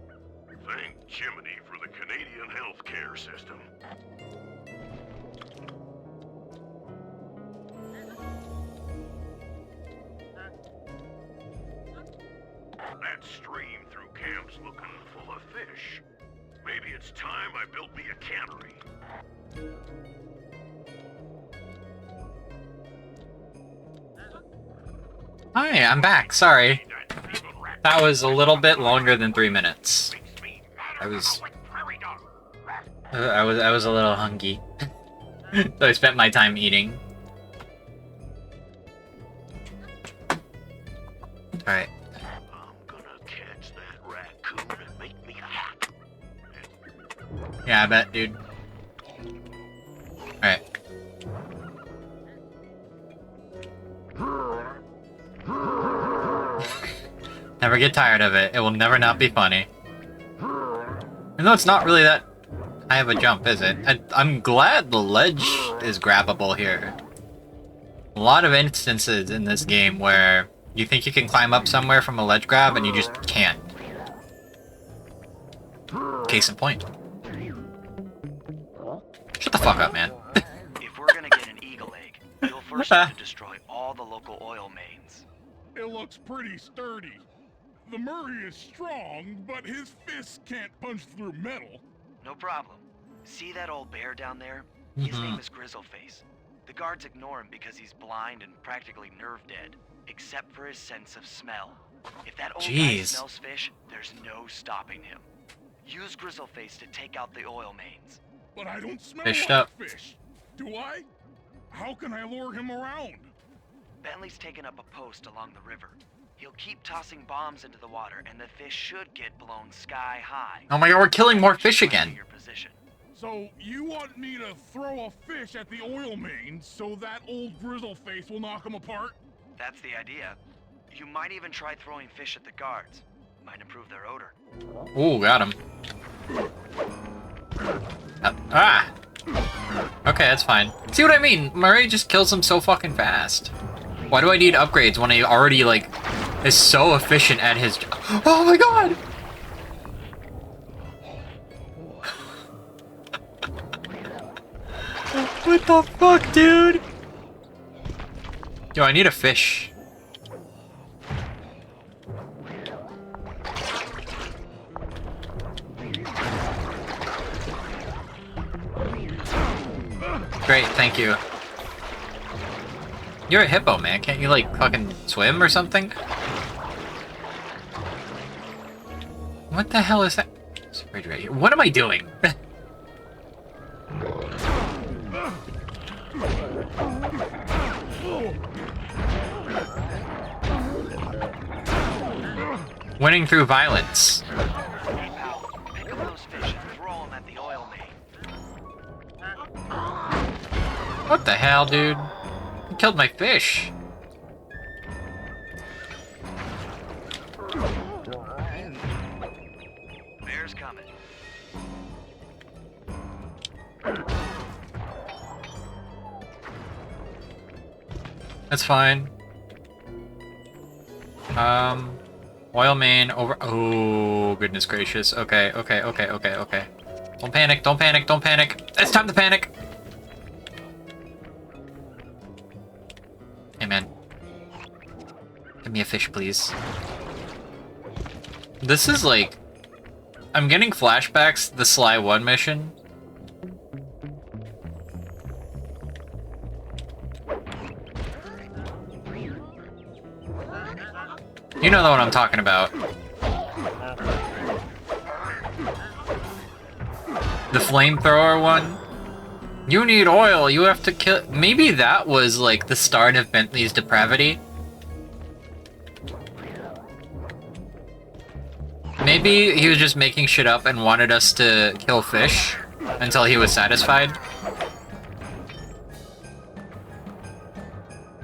Thank Jiminy for the Canadian healthcare system. That stream through camp's looking full of fish. Maybe it's time I built me a cannery. Hi, I'm back. Sorry. That was a little bit longer than 3 minutes. I was a little hungry. So I spent my time eating. Alright. I'm gonna catch that raccoon and make me a hat. Yeah, I bet, dude. Alright. Never get tired of it. It will never not be funny. Even though it's not really that high of a jump, is it? I'm glad the ledge is grabbable here. A lot of instances in this game where you think you can climb up somewhere from a ledge grab and you just can't. Case in point. Shut the fuck up, man. If we're gonna get an eagle egg, you'll first have to destroy all the local oil mains. It looks pretty sturdy. The Murray is strong, but his fists can't punch through metal. No problem. See that old bear down there? His name is Grizzleface. The guards ignore him because he's blind and practically nerve dead, except for his sense of smell. If that old guy smells fish, there's no stopping him. Use Grizzleface to take out the oil mains. But I don't smell Fished like up. fish. Do I? How can I lure him around? Bentley's taken up a post along the river. He'll keep tossing bombs into the water, and the fish should get blown sky high. Oh my god, we're killing more fish again. Your position. So you want me to throw a fish at the oil mains so that old grizzle face will knock him apart? That's the idea. You might even try throwing fish at the guards. Might improve their odor. Ooh, got him. Ah! Okay, that's fine. See what I mean? Murray just kills him so fucking fast. Why do I need upgrades when he already, like, is so efficient at his... Oh my god! What the fuck, dude? Yo, I need a fish. Great, thank you. You're a hippo, man. Can't you, like, fucking swim or something? What the hell is that? Refrigerator. What am I doing? Winning through violence. Hey, pal, pick up those fish and throw them at the oil main. What the hell, dude? You killed my fish. Bear's coming. That's fine. Oil main over. Oh, goodness gracious. Okay, okay, okay, okay, okay. Don't panic, don't panic, don't panic. It's time to panic. Hey, man. Give me a fish, please. This is like... I'm getting flashbacks to the Sly 1 mission. You know the one I'm talking about. The flamethrower one. You need oil, you have to kill... Maybe that was like the start of Bentley's depravity. Maybe he was just making shit up and wanted us to kill fish until he was satisfied.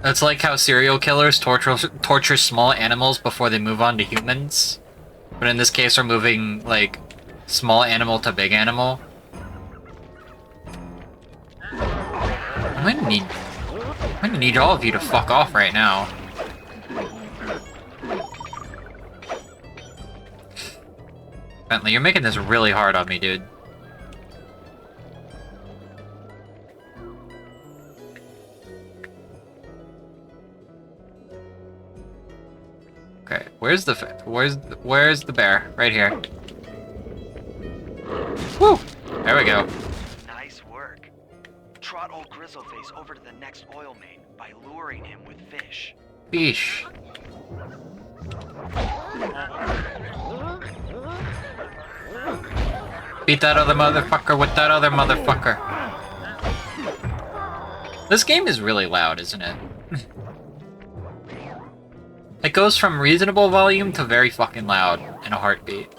It's like how serial killers torture small animals before they move on to humans. But in this case, we're moving, like, small animal to big animal. I'm gonna need all of you to fuck off right now. Bentley, you're making this really hard on me, dude. Okay, where's the bear? Right here. Woo! There we go. Nice work. Trot old Grizzleface over to the next oil main by luring him with fish. Beesh. Beat that other motherfucker with that other motherfucker. This game is really loud, isn't it? It goes from reasonable volume to very fucking loud in a heartbeat.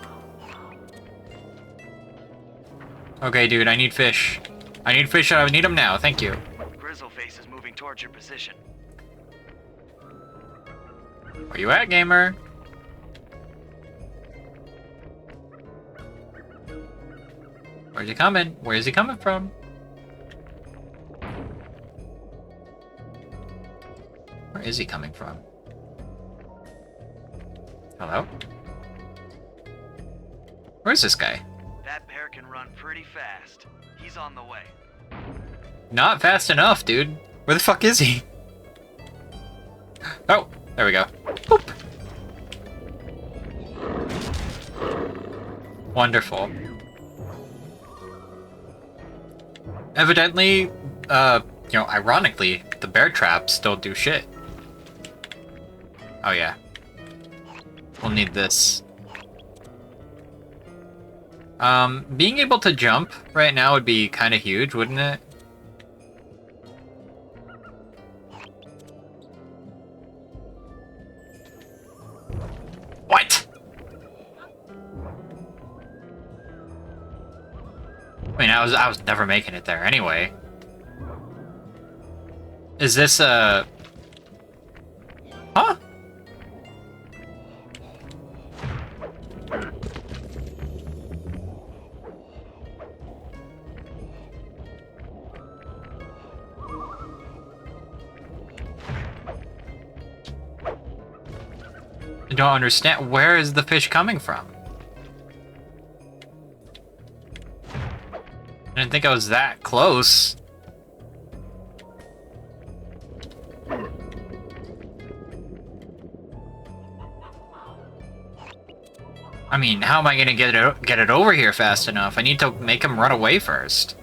Okay, dude, I need fish. I need fish, I need them now, thank you. Grizzleface is moving towards your position. Where you at, gamer? Where's he coming? Where's he coming from? Where is he coming from? Hello? Where's this guy? That bear can run pretty fast. He's on the way. Not fast enough, dude. Where the fuck is he? Oh, there we go. Boop. Wonderful. Evidently, ironically, the bear traps don't do shit. Oh yeah. We'll need this. Being able to jump right now would be kind of huge, wouldn't it? What? I mean, I was never making it there anyway. Is this huh? I don't understand. Where is the fish coming from? I didn't think I was that close. I mean, how am I gonna get it over here fast enough? I need to make him run away first.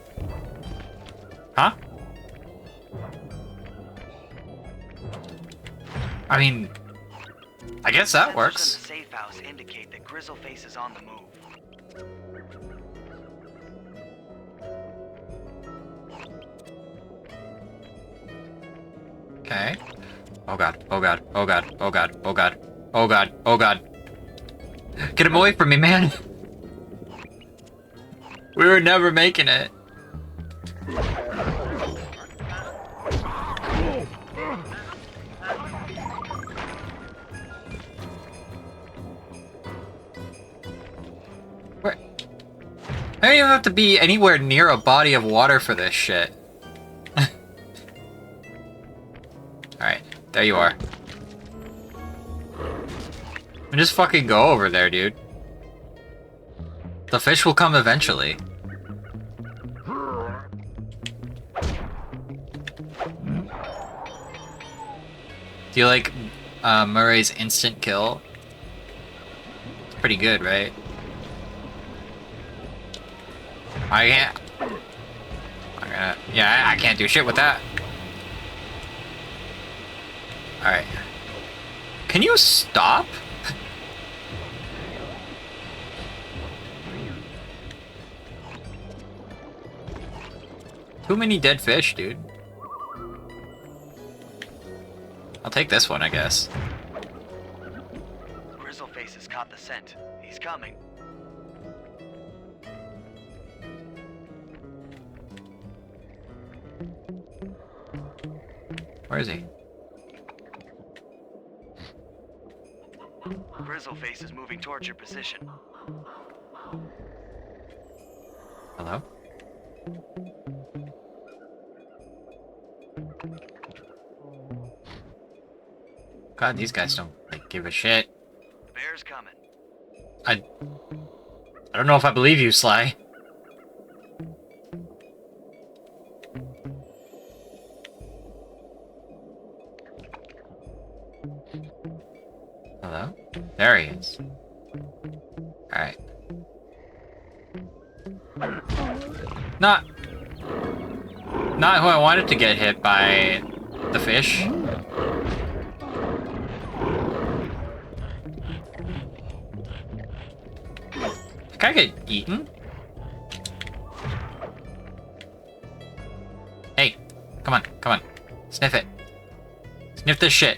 Huh? I mean, I guess that Sensors works. in the safe house indicate that Grizzleface is on the move. Okay. Oh god, oh god, oh god, oh god, oh god, oh god, oh god. Get him away from me, man! We were never making it. Where? I don't even have to be anywhere near a body of water for this shit. Alright, there you are. And just fucking go over there, dude. The fish will come eventually. Do you like Murray's instant kill? It's pretty good, right? I can't. Yeah, I can't do shit with that. Alright. Can you stop? Too many dead fish, dude. I'll take this one, I guess. Grizzleface has caught the scent. He's coming. Where is he? Grizzleface is moving towards your position. Hello? God, these guys don't like give a shit. Bear's coming. I don't know if I believe you, Sly. Hello? There he is. Alright. Not who I wanted to get hit by the fish. Can I get eaten? Hey, come on, come on. Sniff it. Sniff this shit.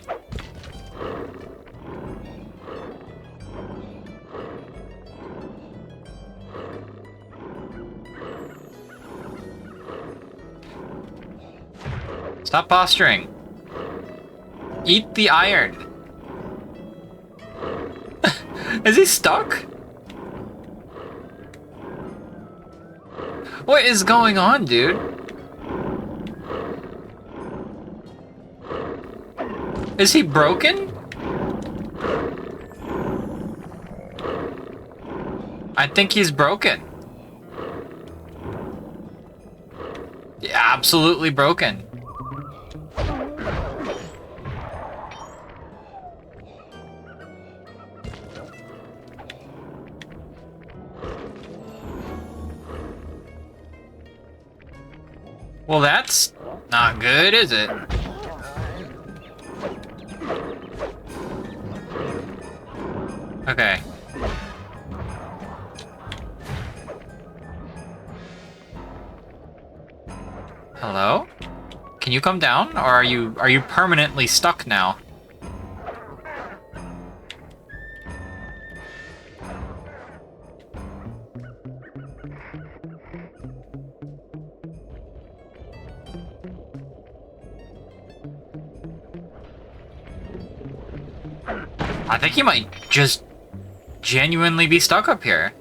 Stop posturing. Eat the iron. Is he stuck? What is going on, dude? Is he broken? I think he's broken. Yeah, absolutely broken. Well, that's not good, is it? Okay. Hello? Can you come down, or are you permanently stuck now? I think he might just genuinely be stuck up here.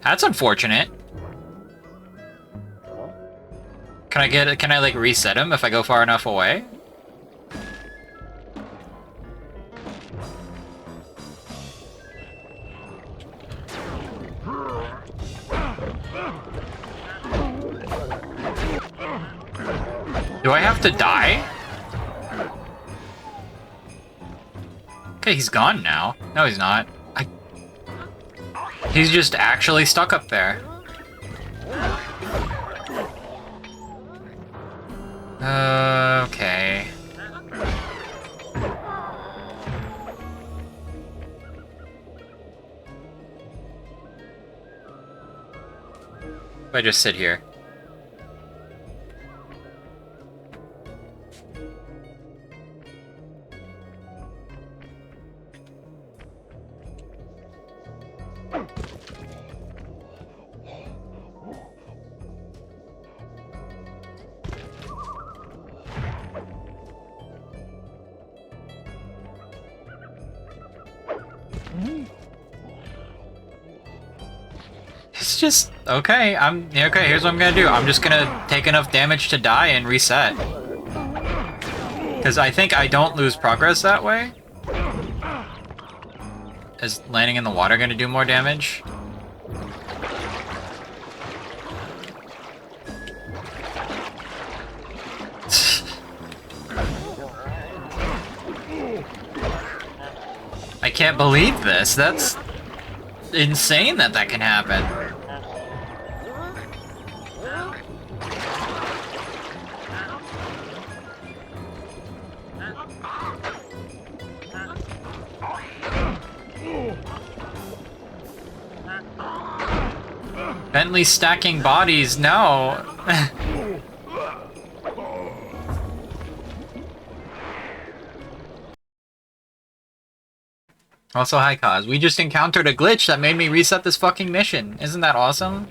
That's unfortunate. Can I like reset him if I go far enough away? Do I have to die? Okay, he's gone now. No, he's not. He's just actually stuck up there. Okay. If I just sit here. It's just okay. Okay. Here's what I'm gonna do. I'm just gonna take enough damage to die and reset. Because I think I don't lose progress that way. Is landing in the water gonna do more damage? I can't believe this. That's insane that can happen. Bentley stacking bodies, no. Also, hi Kaz. We just encountered a glitch that made me reset this fucking mission. Isn't that awesome?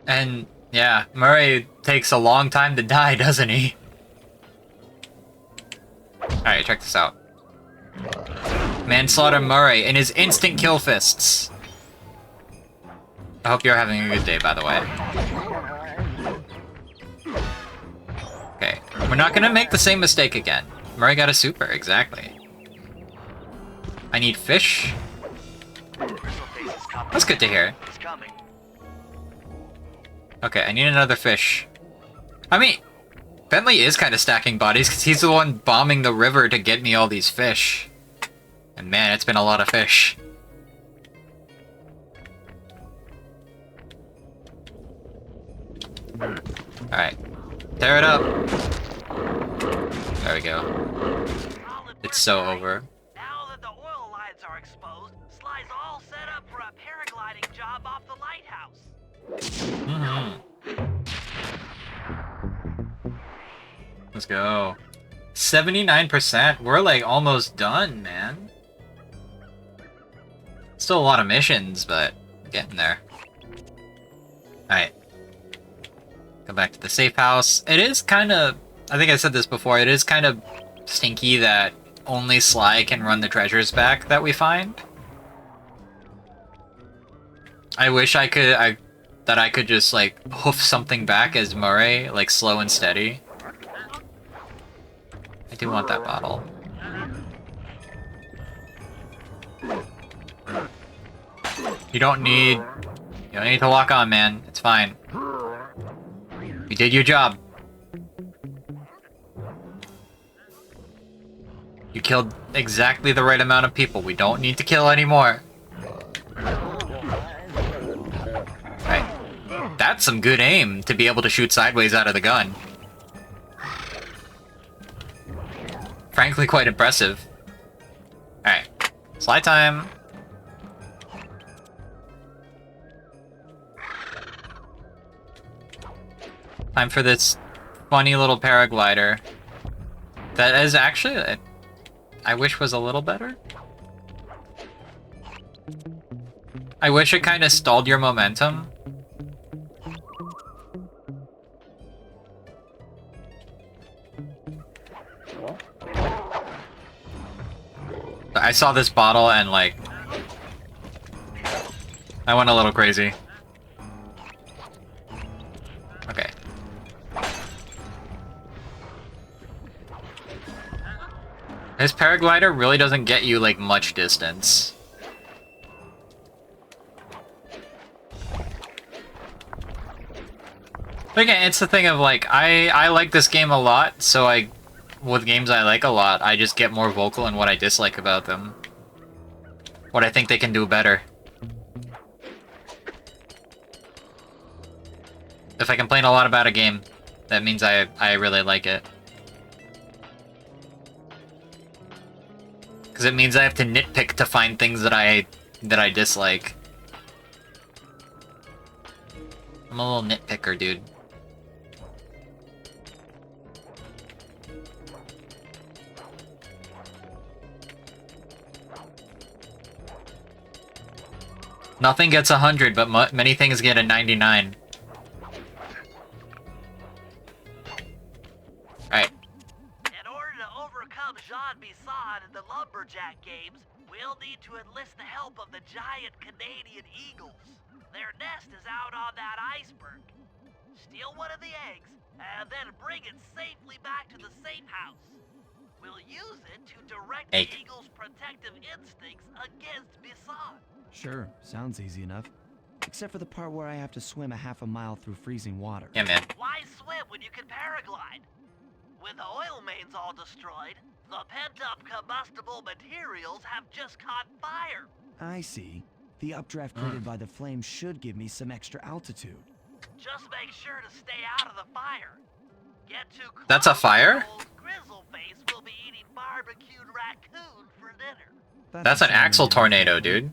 And, yeah, Murray takes a long time to die, doesn't he? Alright, check this out. Manslaughter Murray and his instant kill fists. I hope you're having a good day, by the way. Okay, we're not gonna make the same mistake again. Murray got a super, exactly. I need fish. Grizzleface is coming. That's good to hear. He's coming. Okay, I need another fish. I mean, Bentley is kind of stacking bodies because he's the one bombing the river to get me all these fish. And man, it's been a lot of fish. Alright. Tear it up. There we go. It's so over. Now that the oil lines are exposed, Sly's all set up for a paragliding job off the lighthouse. Let's go. 79%. We're like almost done, man. Still a lot of missions, but getting there. Alright. Go back to the safe house. It is kind of... I think I said this before. It is kind of stinky that only Sly can run the treasures back that we find. I wish I could... that I could just, like, hoof something back as Murray, like, slow and steady. I do want that bottle. You don't need to lock on, man. It's fine. You did your job. You killed exactly the right amount of people. We don't need to kill anymore. Right. That's some good aim to be able to shoot sideways out of the gun. Frankly, quite impressive. Alright. Slide time. Time for this funny little paraglider. That is actually... I wish was a little better. I wish it kind of stalled your momentum. I saw this bottle and like... I went a little crazy. Okay. This paraglider really doesn't get you like much distance. But again, it's the thing of like, I like this game a lot, so with games I like a lot, I just get more vocal in what I dislike about them. What I think they can do better. If I complain a lot about a game, that means I really like it. Because it means I have to nitpick to find things that I dislike. I'm a little nitpicker, dude. Nothing gets 100, but many things get a 99. Alright. In order to overcome Jean Bisson in the Lumberjack games, we'll need to enlist the help of the giant Canadian eagles. Their nest is out on that iceberg. Steal one of the eggs, and then bring it safely back to the safe house. We'll use it to direct Egg. the eagle's protective instincts against Bisson. Sure, sounds easy enough. Except for the part where I have to swim a half a mile through freezing water. Yeah, man. Why swim when you can paraglide? With the oil mains all destroyed, the pent-up combustible materials have just caught fire. I see. The updraft created by the flame should give me some extra altitude. Just make sure to stay out of the fire. Get too close. That's a fire? Old Grizzleface will be eating barbecued raccoon for dinner. That's an axle tornado, dude.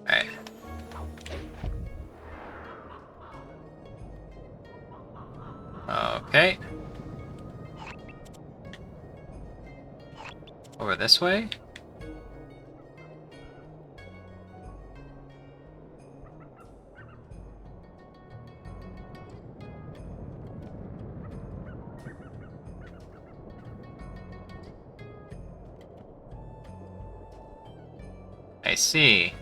Alright. Okay. Over this way? I see.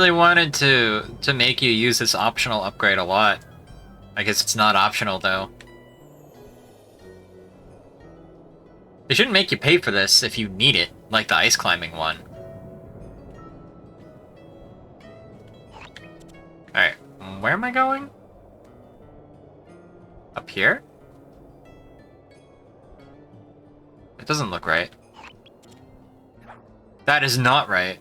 really wanted to make you use this optional upgrade a lot. I guess it's not optional though. They shouldn't make you pay for this if you need it, like the ice climbing one. Alright, where am I going? Up here? It doesn't look right. That is not right.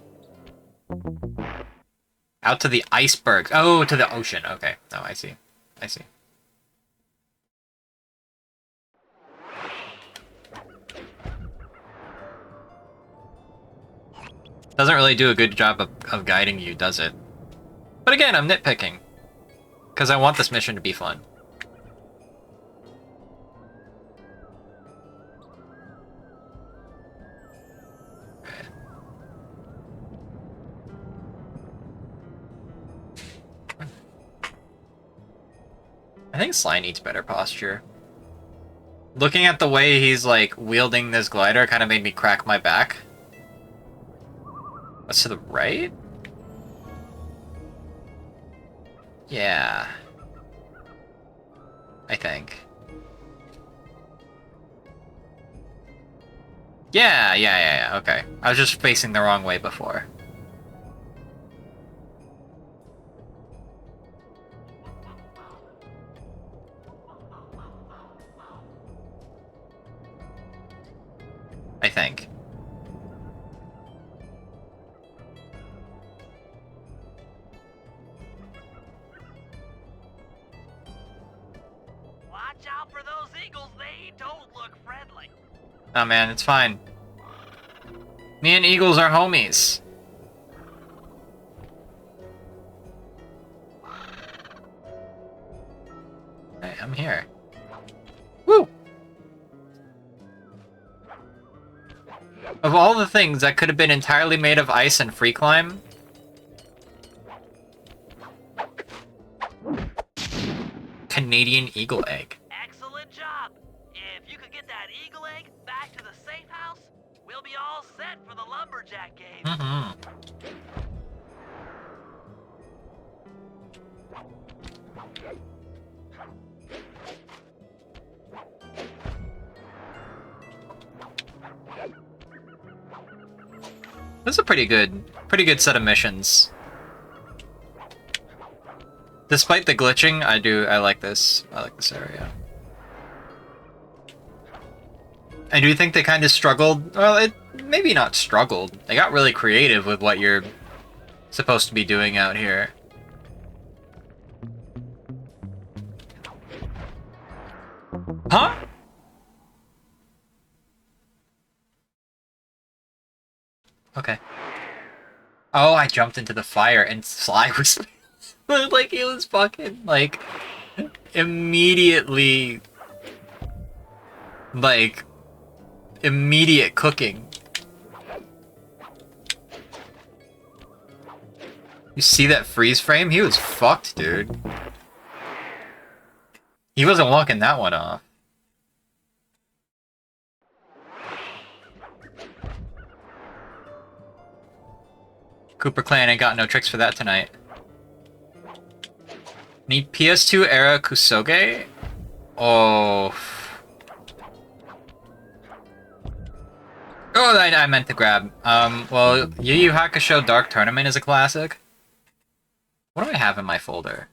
Out to the icebergs. Oh, to the ocean. Okay. Oh, I see. I see. Doesn't really do a good job of guiding you, does it? But again, I'm nitpicking. Because I want this mission to be fun. I think Sly needs better posture. Looking at the way he's, like, wielding this glider kind of made me crack my back. What's to the right? Yeah. I think. Yeah, okay. I was just facing the wrong way before. I think. Watch out for those eagles, they don't look friendly. Oh man, it's fine. Me and eagles are homies. Hey, I'm here. Woo! Of all the things that could have been entirely made of ice and free climb, Canadian eagle egg. Excellent job. If you could get that eagle egg back to the safe house, we'll be all set for the lumberjack game. Mm-hmm. This is a pretty good set of missions. Despite the glitching, I like this. I like this area. I do think they kind of struggled. Well, maybe not struggled. They got really creative with what you're supposed to be doing out here. Huh? Okay. Oh, I jumped into the fire and Sly was like he was fucking like immediately like immediate cooking. You see that freeze frame? He was fucked, dude. He wasn't walking that one off. Cooper Clan ain't got no tricks for that tonight. Need PS2 era Kusoge? Oh. Oh, I meant to grab. Well, Yu Yu Hakusho Dark Tournament is a classic. What do I have in my folder?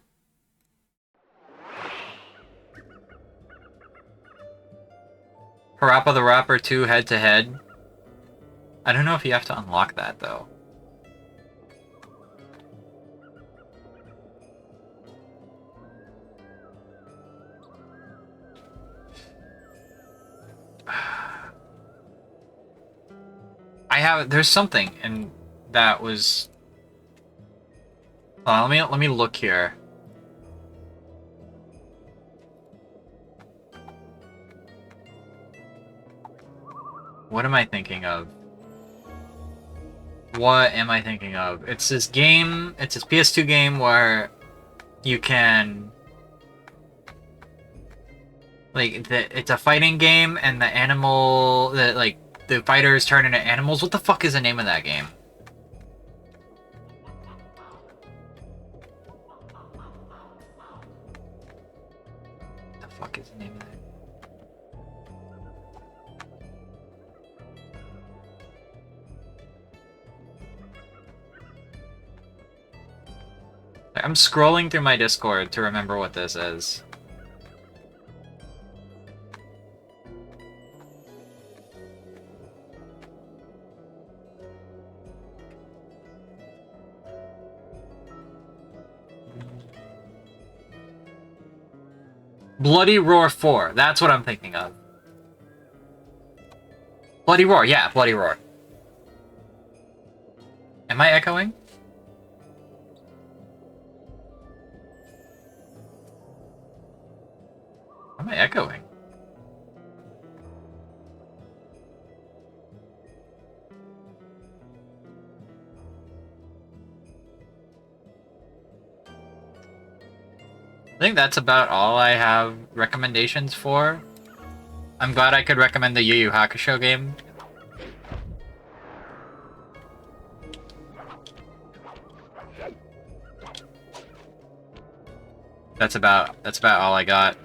Parappa the Rapper 2 head-to-head. I don't know if you have to unlock that, though. There's something, and that was... Hold on, let me look here. What am I thinking of? What am I thinking of? It's this game, it's this PS2 game where you can... Like, it's a fighting game, and the animal... the fighters turn into animals. What the fuck is the name of that game? fuck is the name of that? I'm scrolling through my Discord to remember what this is. Bloody Roar 4. That's what I'm thinking of. Bloody Roar. Yeah, Bloody Roar. Am I echoing? Am I echoing? I think that's about all I have recommendations for. I'm glad I could recommend the Yu Yu Hakusho game. That's about all I got.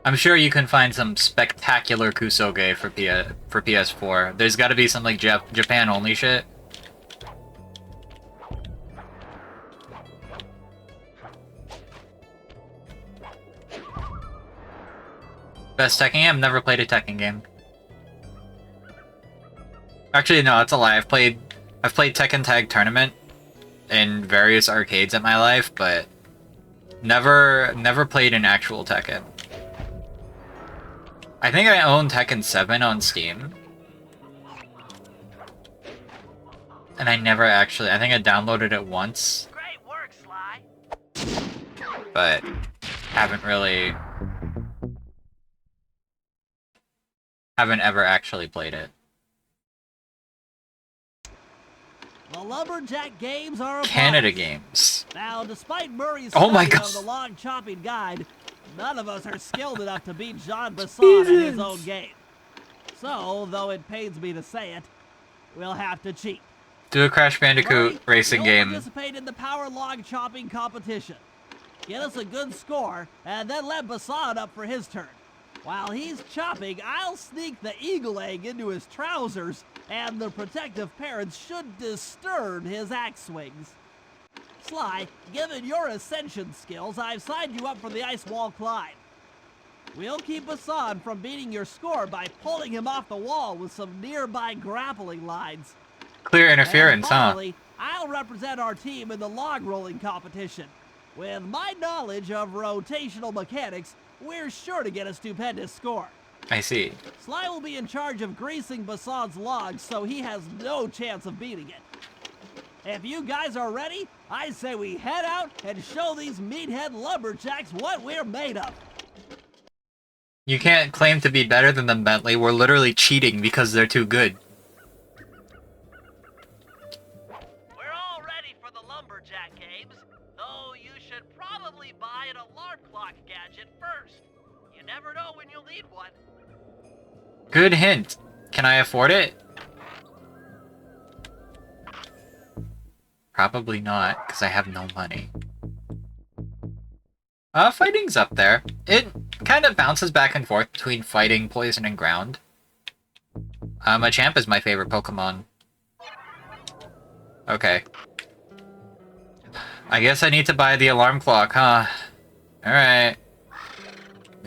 I'm sure you can find some spectacular Kusoge for PS4. There's got to be some like Japan only shit. Best Tekken game? I've never played a Tekken game. Actually, no, that's a lie. I've played Tekken Tag Tournament in various arcades in my life, but never played an actual Tekken. I think I own Tekken 7 on Steam. And I never actually... I think I downloaded it once. Great work, Sly. But haven't ever actually played it. The Lumberjack games are upon Canada us. Games. Now, despite Murray's Oh my study God. of the log chopping guide, none of us are skilled enough to beat Jean Basson at his own game. So, though it pains me to say it, we'll have to cheat. Do a Crash Bandicoot Murray, racing you'll game. participate in the power log chopping competition. Get us a good score, and then let Basson up for his turn. While he's chopping, I'll sneak the eagle egg into his trousers, and the protective parents should disturb his axe swings. Sly, given your ascension skills, I've signed you up for the ice wall climb. We'll keep Basson from beating your score by pulling him off the wall with some nearby grappling lines. Clear interference, And huh? finally, I'll represent our team in the log rolling competition. With my knowledge of rotational mechanics, we're sure to get a stupendous score. I see. Sly will be in charge of greasing Basson's logs, so he has no chance of beating it. If you guys are ready, I say we head out and show these meathead lumberjacks what we're made of. You can't claim to be better than them, Bentley. We're literally cheating because they're too good. We're all ready for the lumberjack games, though you should probably buy an alarm clock gadget first. You never know when you'll need one. Good hint. Can I afford it? Probably not, because I have no money. Fighting's up there. It kind of bounces back and forth between fighting, poison, and ground. Machamp is my favorite Pokemon. Okay. I guess I need to buy the alarm clock, huh? Alright.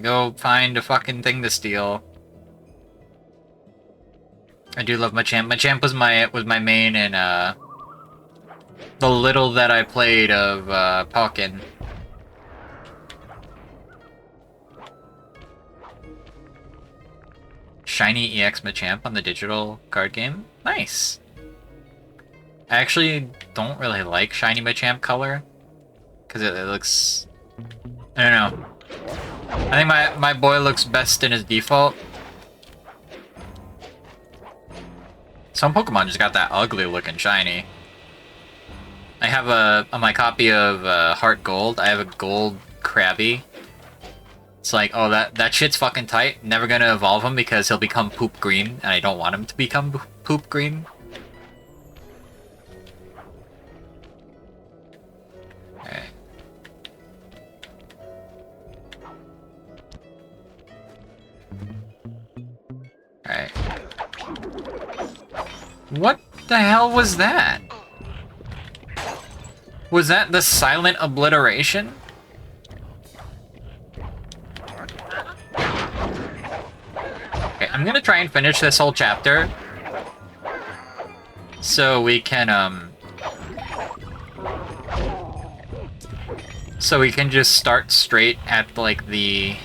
Go find a fucking thing to steal. I do love Machamp. Machamp was my main in the little that I played of Pokken. Shiny EX Machamp on the digital card game? Nice. I actually don't really like Shiny Machamp color. Because it looks... I don't know. I think my boy looks best in his default. Some Pokemon just got that ugly looking shiny. I have on my copy of Heart Gold, I have a gold Krabby. It's like, oh, that shit's fucking tight. Never gonna evolve him because he'll become poop green, and I don't want him to become poop green. What the hell was that? Was that the silent obliteration? Okay, I'm gonna try and finish this whole chapter. So we can, so we can just start straight at, like, the...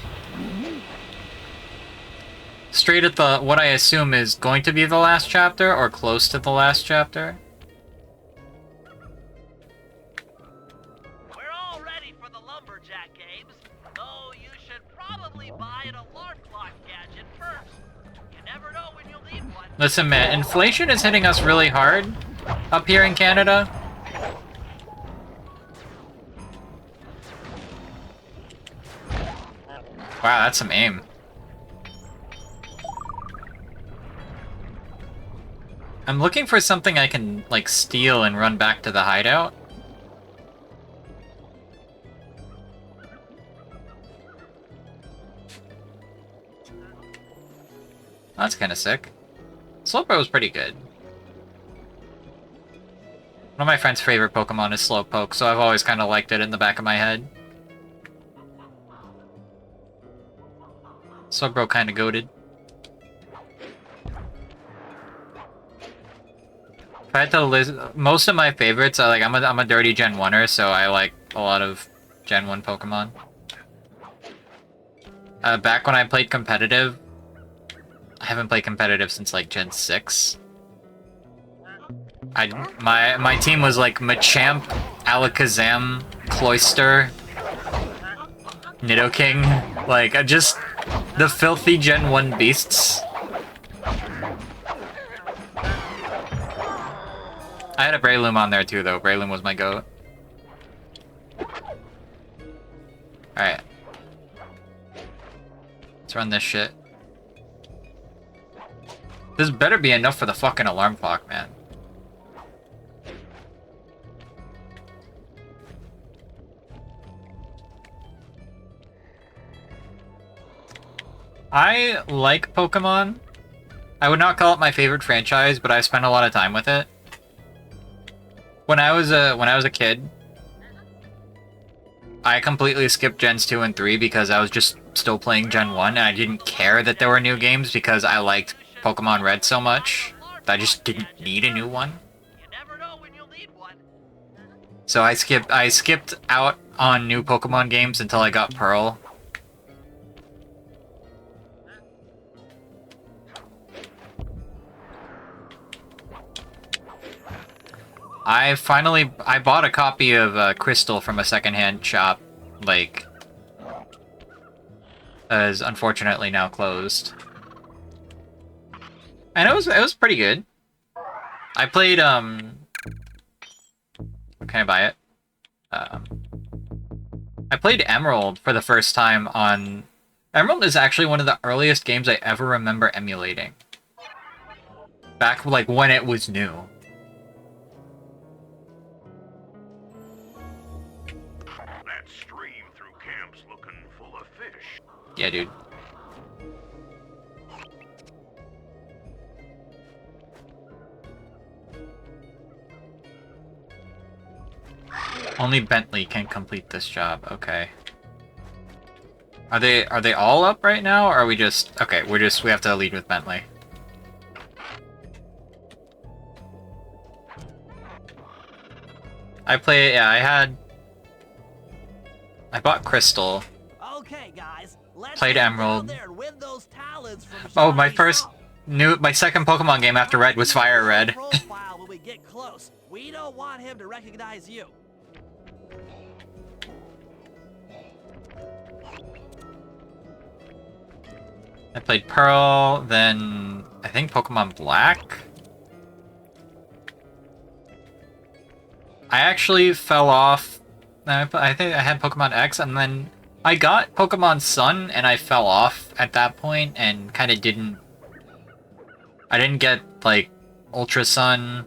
Straight at the, what I assume is going to be the last chapter, or close to the last chapter. We're all ready for the lumberjack games, though you should probably buy an alarm clock gadget first. You never know when you'll need one. Listen, man, inflation is hitting us really hard up here in Canada. Wow, that's some aim. I'm looking for something I can, like, steal and run back to the hideout. That's kind of sick. Slowpoke was pretty good. One of my friend's favorite Pokemon is Slowpoke, so I've always kind of liked it in the back of my head. Slowbro kind of goated. If I had to list, most of my favorites are like, I'm a dirty Gen 1er, so I like a lot of Gen 1 Pokemon. Back when I played competitive, I haven't played competitive since like Gen 6. My team was like Machamp, Alakazam, Cloyster, Nidoking, like just the filthy Gen 1 beasts. I had a Breloom on there too, though. Breloom was my goat. Alright. Let's run this shit. This better be enough for the fucking alarm clock, man. I like Pokemon. I would not call it my favorite franchise, but I spent a lot of time with it. When I was a kid, I completely skipped Gens 2 and 3 because I was just still playing Gen 1, and I didn't care that there were new games because I liked Pokemon Red so much that I just didn't need a new one. So I skipped out on new Pokemon games until I got Pearl. I bought a copy of Crystal from a secondhand shop, like, is unfortunately now closed. And it was pretty good. I played, can I buy it? I played Emerald for the first time on... Emerald is actually one of the earliest games I ever remember emulating. Back, like, when it was new. Yeah, dude. Only Bentley can complete this job. Okay. Are they all up right now, or are we just... Okay, we have to lead with Bentley. I bought Crystal. Okay, guys. Played Emerald. Oh, my second Pokemon game after Red was Fire Red. When we get close, we don't want him to recognize you. I played Pearl, then I think Pokemon Black. I actually fell off. I think I had Pokemon X, and then I got Pokemon Sun, and I fell off at that point, and kind of didn't... I didn't get, like, Ultra Sun.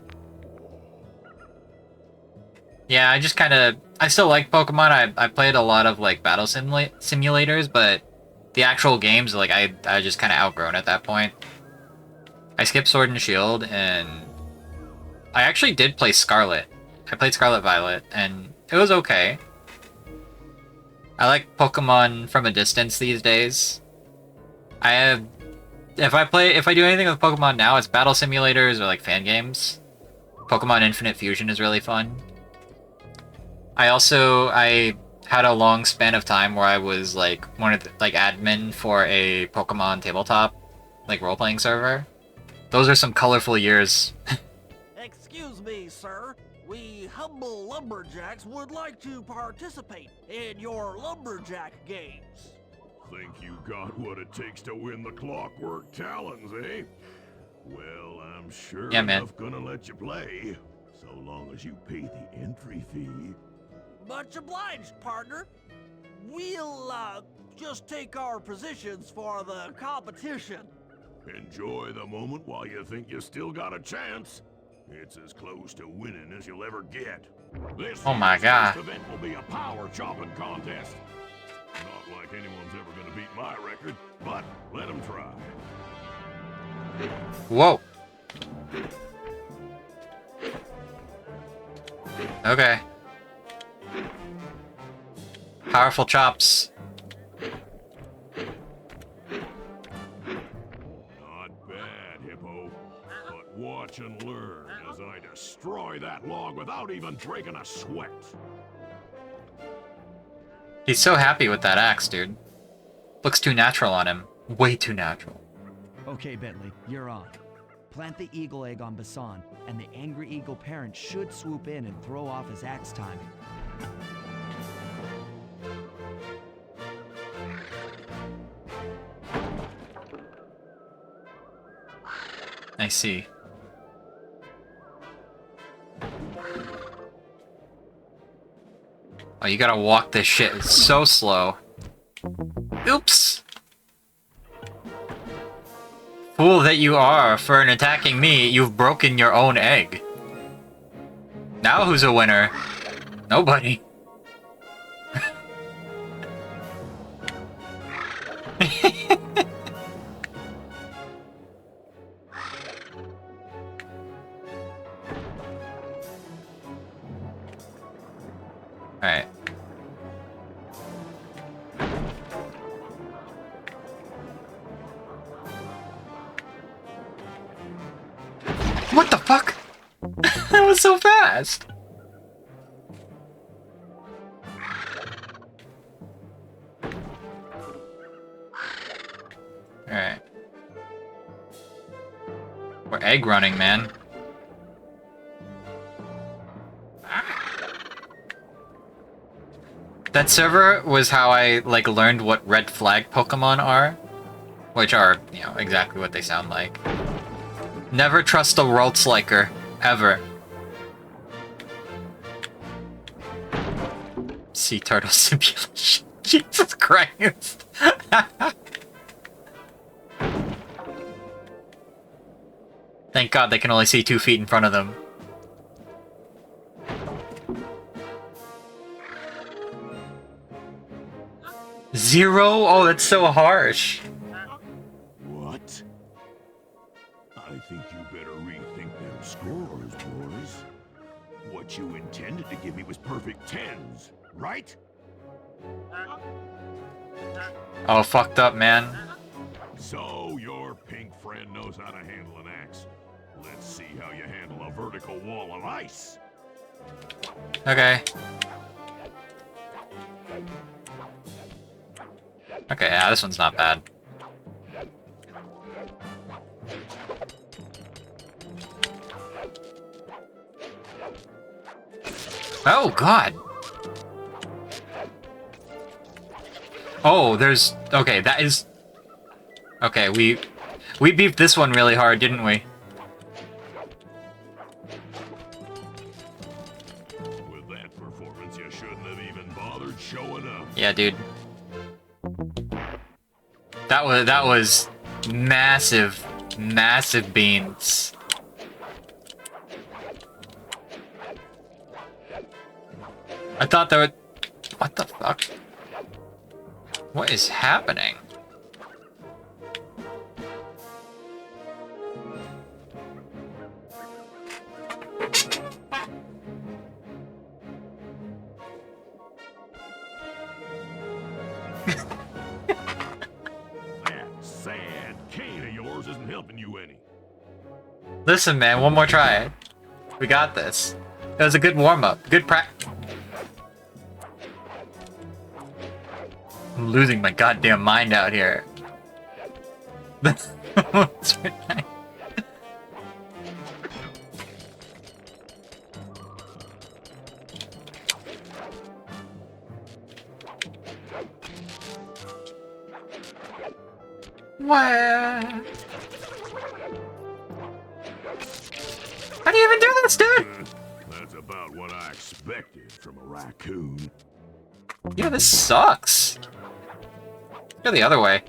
Yeah, I just kind of... I still like Pokemon. I played a lot of, like, battle simulators, but the actual games, like, I just kind of outgrown at that point. I skipped Sword and Shield, and I actually did play Scarlet. I played Scarlet Violet, and it was okay. I like Pokemon from a distance these days. If I do anything with Pokemon now, it's battle simulators or like fan games. Pokemon Infinite Fusion is really fun. I had a long span of time where I was like admin for a Pokemon tabletop, like role-playing server. Those are some colorful years. Excuse me, sir. We humble lumberjacks would like to participate in your lumberjack games. Think you got what it takes to win the Clockwork Talons, eh? Well, I'm sure Yeah, man. enough gonna let you play, so long as you pay the entry fee. Much obliged, partner. We'll, just take our positions for the competition. Enjoy the moment while you think you still got a chance. It's as close to winning as you'll ever get. This Oh my year's God. first event will be a power chopping contest. Not like anyone's ever gonna beat my record, but let them try. Whoa. Okay. Powerful chops. Not bad, Hippo. But watch and learn as I destroy that log without even breaking a sweat. He's so happy with that axe, dude. Looks too natural on him. Way too natural. Okay, Bentley, you're on. Plant the eagle egg on Basan, and the angry eagle parent should swoop in and throw off his axe timing. I see. Oh, you gotta walk this shit so slow. Oops! Fool that you are, for attacking me, you've broken your own egg. Now who's a winner? Nobody. Alright. What the fuck? That was so fast! Alright. We're egg running, man. That server was how I, like, learned what red flag Pokemon are. Which are, you know, exactly what they sound like. Never trust a world sliker. Ever. Sea turtle simulation. Jesus Christ. Thank God they can only see 2 feet in front of them. Zero? Oh, that's so harsh. What? I think you better rethink them scores, boys. What you intended to give me was perfect 10s, right? Oh, fucked up, man. So your pink friend knows how to handle an axe. Let's see how you handle a vertical wall of ice. Okay. Okay, yeah, this one's not bad. Oh, God! Oh, there's... Okay, that is... Okay, we beefed this one really hard, didn't we? With that performance, you shouldn't have even bothered showing up. Yeah, dude. That was massive, massive beans. I thought there would... What the fuck? What is happening? isn't helping you any. Listen, man, one more try. We got this. It was a good warm-up. Good practice. I'm losing my goddamn mind out here. That's right. What? How do you even do this, dude? That's about what I expected from a raccoon. Yeah, this sucks. Go the other way.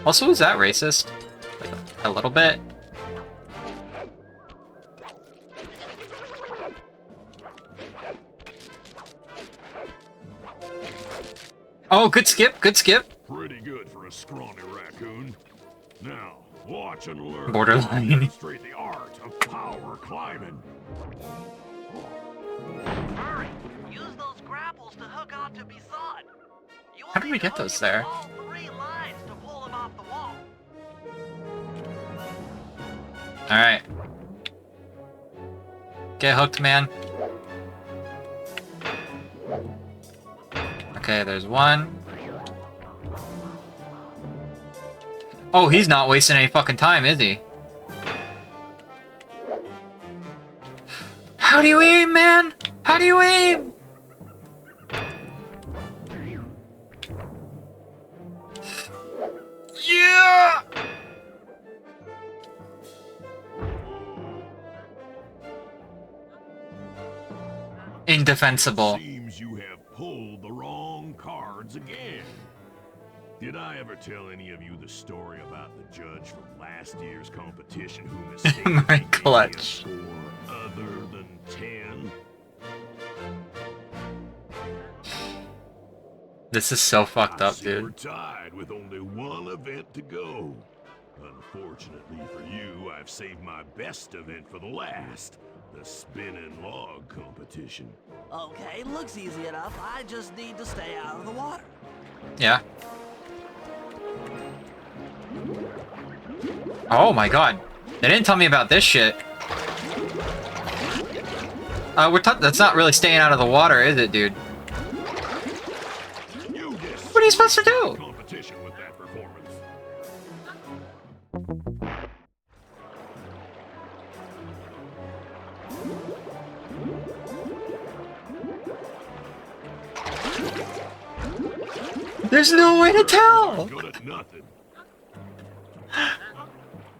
Also, is that racist? Like, a little bit? Oh, good skip, good skip. Pretty good for a scrawny raccoon. Now, watch and learn. Borderline. Demonstrate the art of power climbing. Hurry! Use those grapples to hook onto Bisson. You will How do we need to get hook those into there? all 3 lines to pull him off the wall. Alright. Get hooked, man. Okay, there's one. Oh, he's not wasting any fucking time, is he? How do you aim, man? How do you aim? Yeah! Indefensible. Seems you have pulled the wrong cards again. Did I ever tell any of you the story about the judge from last year's competition who mistakenly My gave me a clutch. score other than 10? This is so fucked I up, see we're dude. tied with only one event to go. Unfortunately for you, I've saved my best event for the last. The spinning log competition. Okay, looks easy enough. I just need to stay out of the water. Yeah. Oh my god. They didn't tell me about this shit. That's not really staying out of the water, is it, dude? What are you supposed to do? Competition with that performance. There's no way to tell! Good at nothing.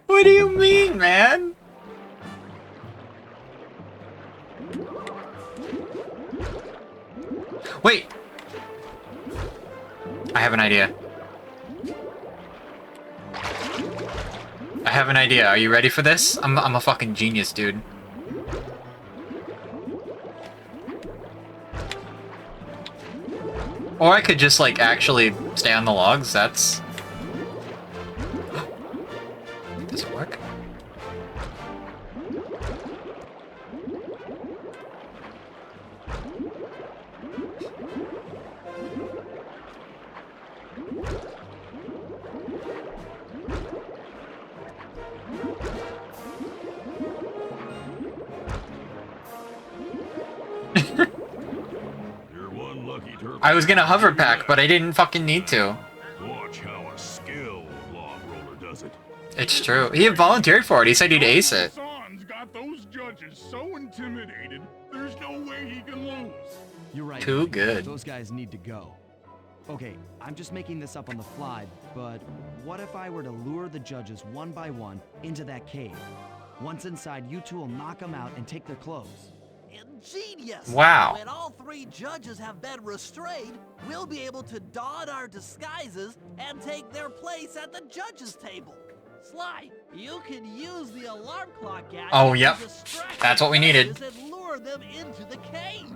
What do you mean, man? Wait! I have an idea. I have an idea. Are you ready for this? I'm a fucking genius, dude. Or I could just, like, actually stay on the logs. That's... Does it work? You're one lucky turtle. I was gonna hover pack, but I didn't fucking need to. Watch how a skilled log roller does it. It's true. He volunteered for it. He said he'd ace it. Hassan's got those judges so intimidated, there's no way he can lose. You're right. Too Nick. good. Those guys need to go. Okay, I'm just making this up on the fly, but what if I were to lure the judges one by one into that cave? Once inside, you two will knock them out and take their clothes. Ingenious! Wow. When all 3 judges have been restrained, we'll be able to don our disguises and take their place at the judges' table. Sly, you can use the alarm clock gadget Oh, yep. to distract That's the what we needed. judges and lure them into the cave.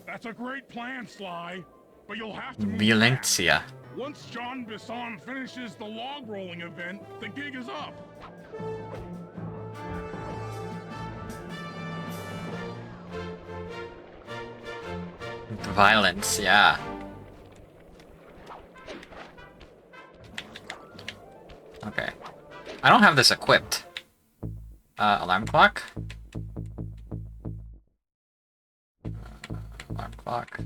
That's a great plan, Sly, but you'll have to move Violencia. fast. Once John Bisson finishes the log rolling event, the gig is up. Violence, yeah. Okay. I don't have this equipped. Alarm clock? Alarm clock.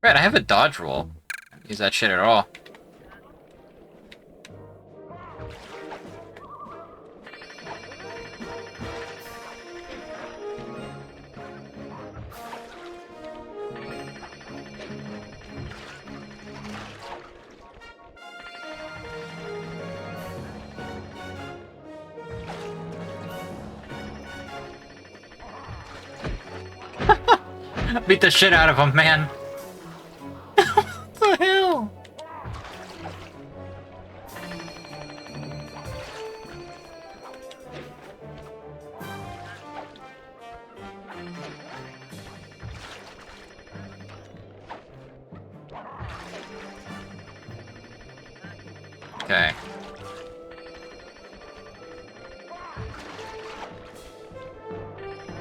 Right, I have a dodge roll. I don't use that shit at all. Beat the shit out of him, man. What the hell? Okay.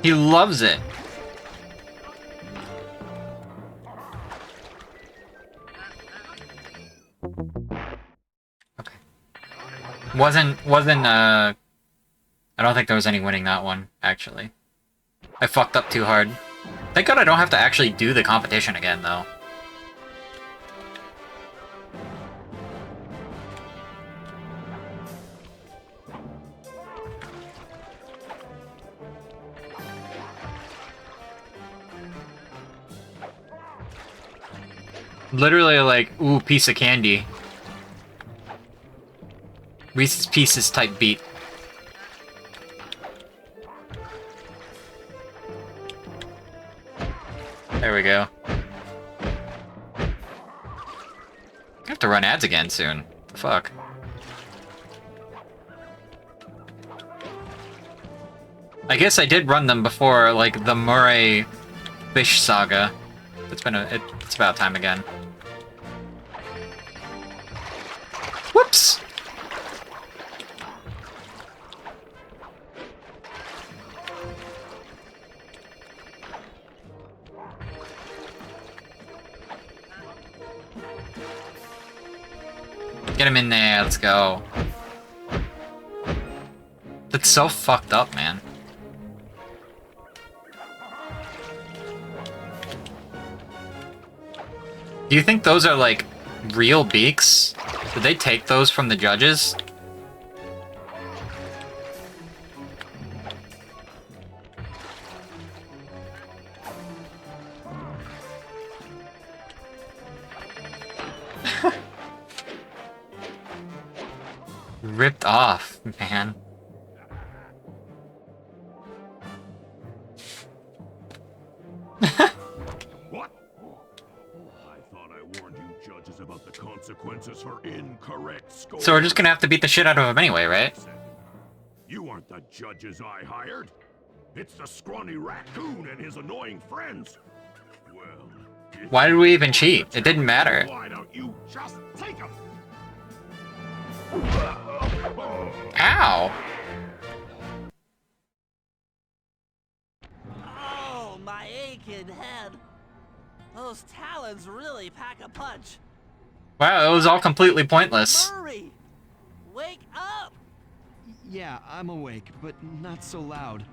He loves it. Okay. I don't think there was any winning that one, actually. I fucked up too hard. Thank God I don't have to actually do the competition again, though. Literally like, ooh, piece of candy. Reese's Pieces type beat. There we go. I have to run ads again soon. The fuck? I guess I did run them before, like, the Murray Fish Saga. It's about time again. Whoops! Get him in there, let's go. That's so fucked up, man. Do you think those are, like, real beaks? Did they take those from the judges? Ripped off, man. What? I thought I warned you judges about the consequences for incorrect scores. So we're just gonna have to beat the shit out of him anyway, right? You aren't the judges I hired. It's the scrawny raccoon and his annoying friends. Well, Why did we even cheat? It didn't matter. why don't you just take them? Ow! Oh, my aching head. Those talons really pack a punch. Wow, it was all completely pointless. Murray, wake up! Yeah, I'm awake, but not so loud.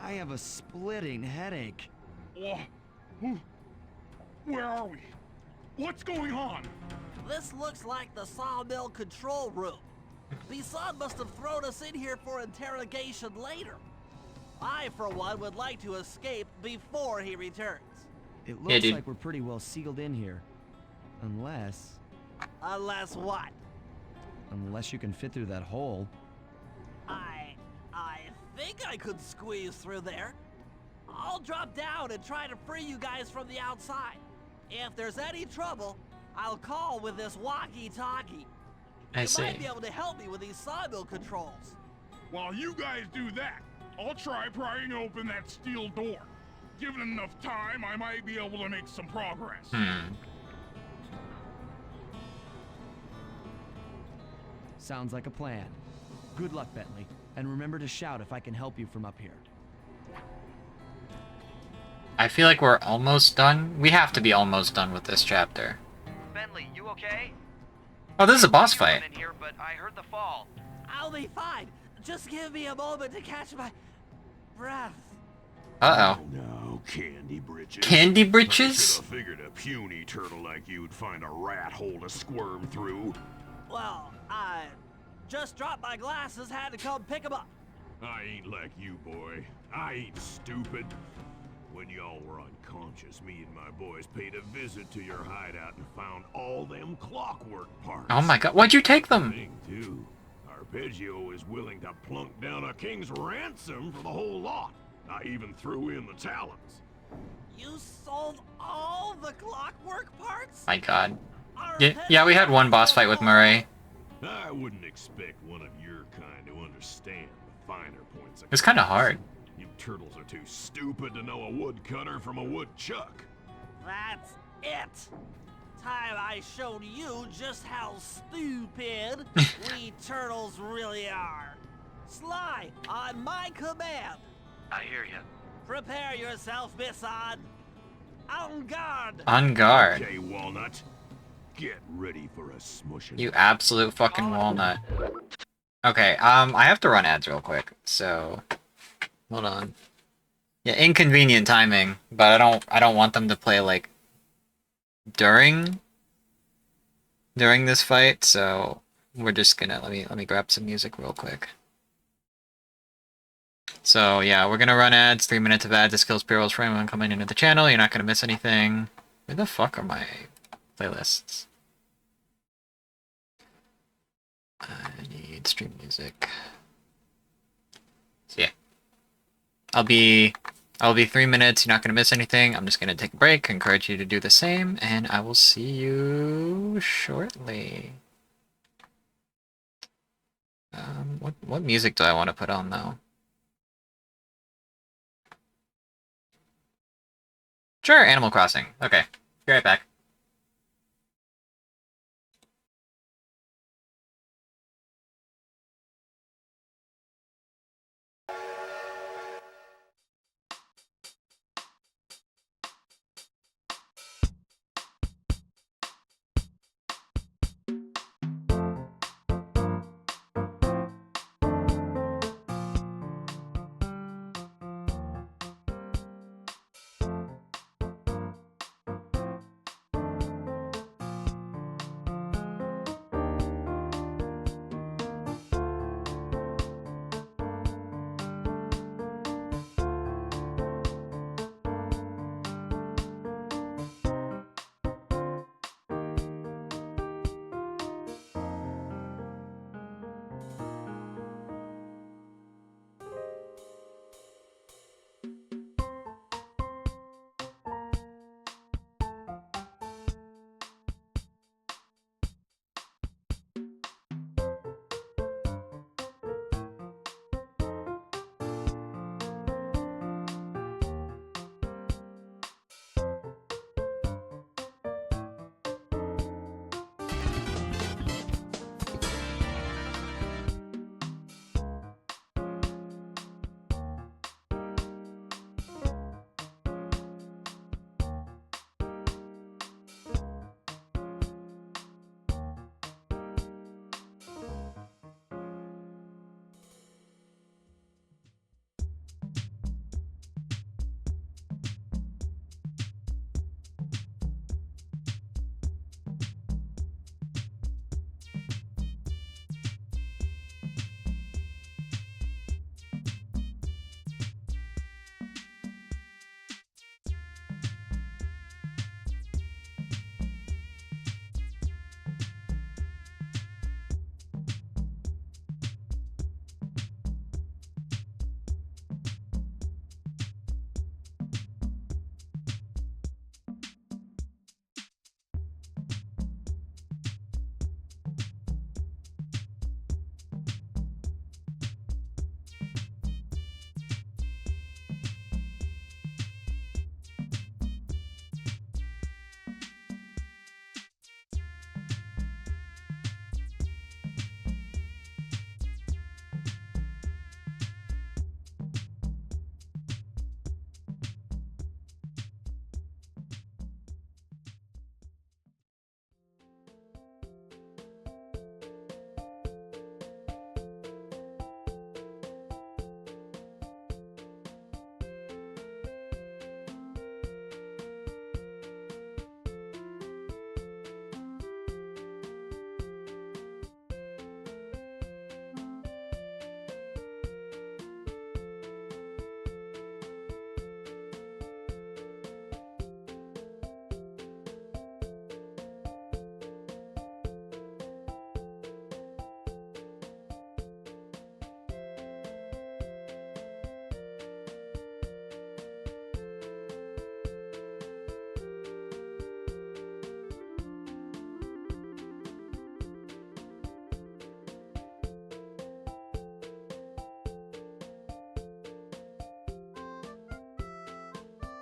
I have a splitting headache. Oh, where are we? What's going on? This looks like the sawmill control room. The son must have thrown us in here for interrogation later. I, for one, would like to escape before he returns. It looks dude. like we're pretty well sealed in here. Unless Unless what? you can fit through that hole. I think I could squeeze through there. I'll drop down and try to free you guys from the outside. If there's any trouble, I'll call with this walkie-talkie. I You see. might be able to help me with these sawmill controls. While you guys do that, I'll try prying open that steel door. Given enough time, I might be able to make some progress. Sounds like a plan. Good luck, Bentley. And remember to shout if I can help you from up here. I feel like we're almost done. We have to be almost done with this chapter. Bentley, you okay? Oh, this is a boss You run fight. in here, but I heard the fall. I'll be fine. Just give me a moment to catch my breath. Uh-oh. No, Candy Britches. Candy I Britches? should have figured a puny turtle like you would find a rat hole to squirm through. Well, I just dropped my glasses, had to come pick 'em up. I ain't like you, boy. I ain't stupid. When y'all were unconscious, me and my boys paid a visit to your hideout and found all them clockwork parts. Oh my god, why'd you take them? Thing, too. Arpeggio is willing to plunk down a king's ransom for the whole lot. I even threw in the talons. You sold all the clockwork parts? My god. Yeah, we had one boss fight with Murray. I wouldn't expect one of your kind to understand the finer points of It's kind of hard. You turtles are too stupid to know a woodcutter from a woodchuck. That's it. Time I showed you just how stupid we turtles really are. Sly, on my command. I hear you. Prepare yourself, Miss Odd. En garde. On guard. Okay, Walnut. Get ready for a smushing. You absolute fucking walnut. Okay, I have to run ads real quick, so hold on. Yeah, inconvenient timing, but I don't want them to play like during this fight, so we're just gonna let me grab some music real quick. So yeah, we're gonna run ads, 3 minutes of ads. This kills pre-rolls for anyone coming into the channel. You're not gonna miss anything. Where the fuck are my playlists? I need stream music. So yeah. I'll be 3 minutes, you're not gonna miss anything. I'm just gonna take a break, encourage you to do the same, and I will see you shortly. What music do I want to put on though? Sure, Animal Crossing. Okay, be right back.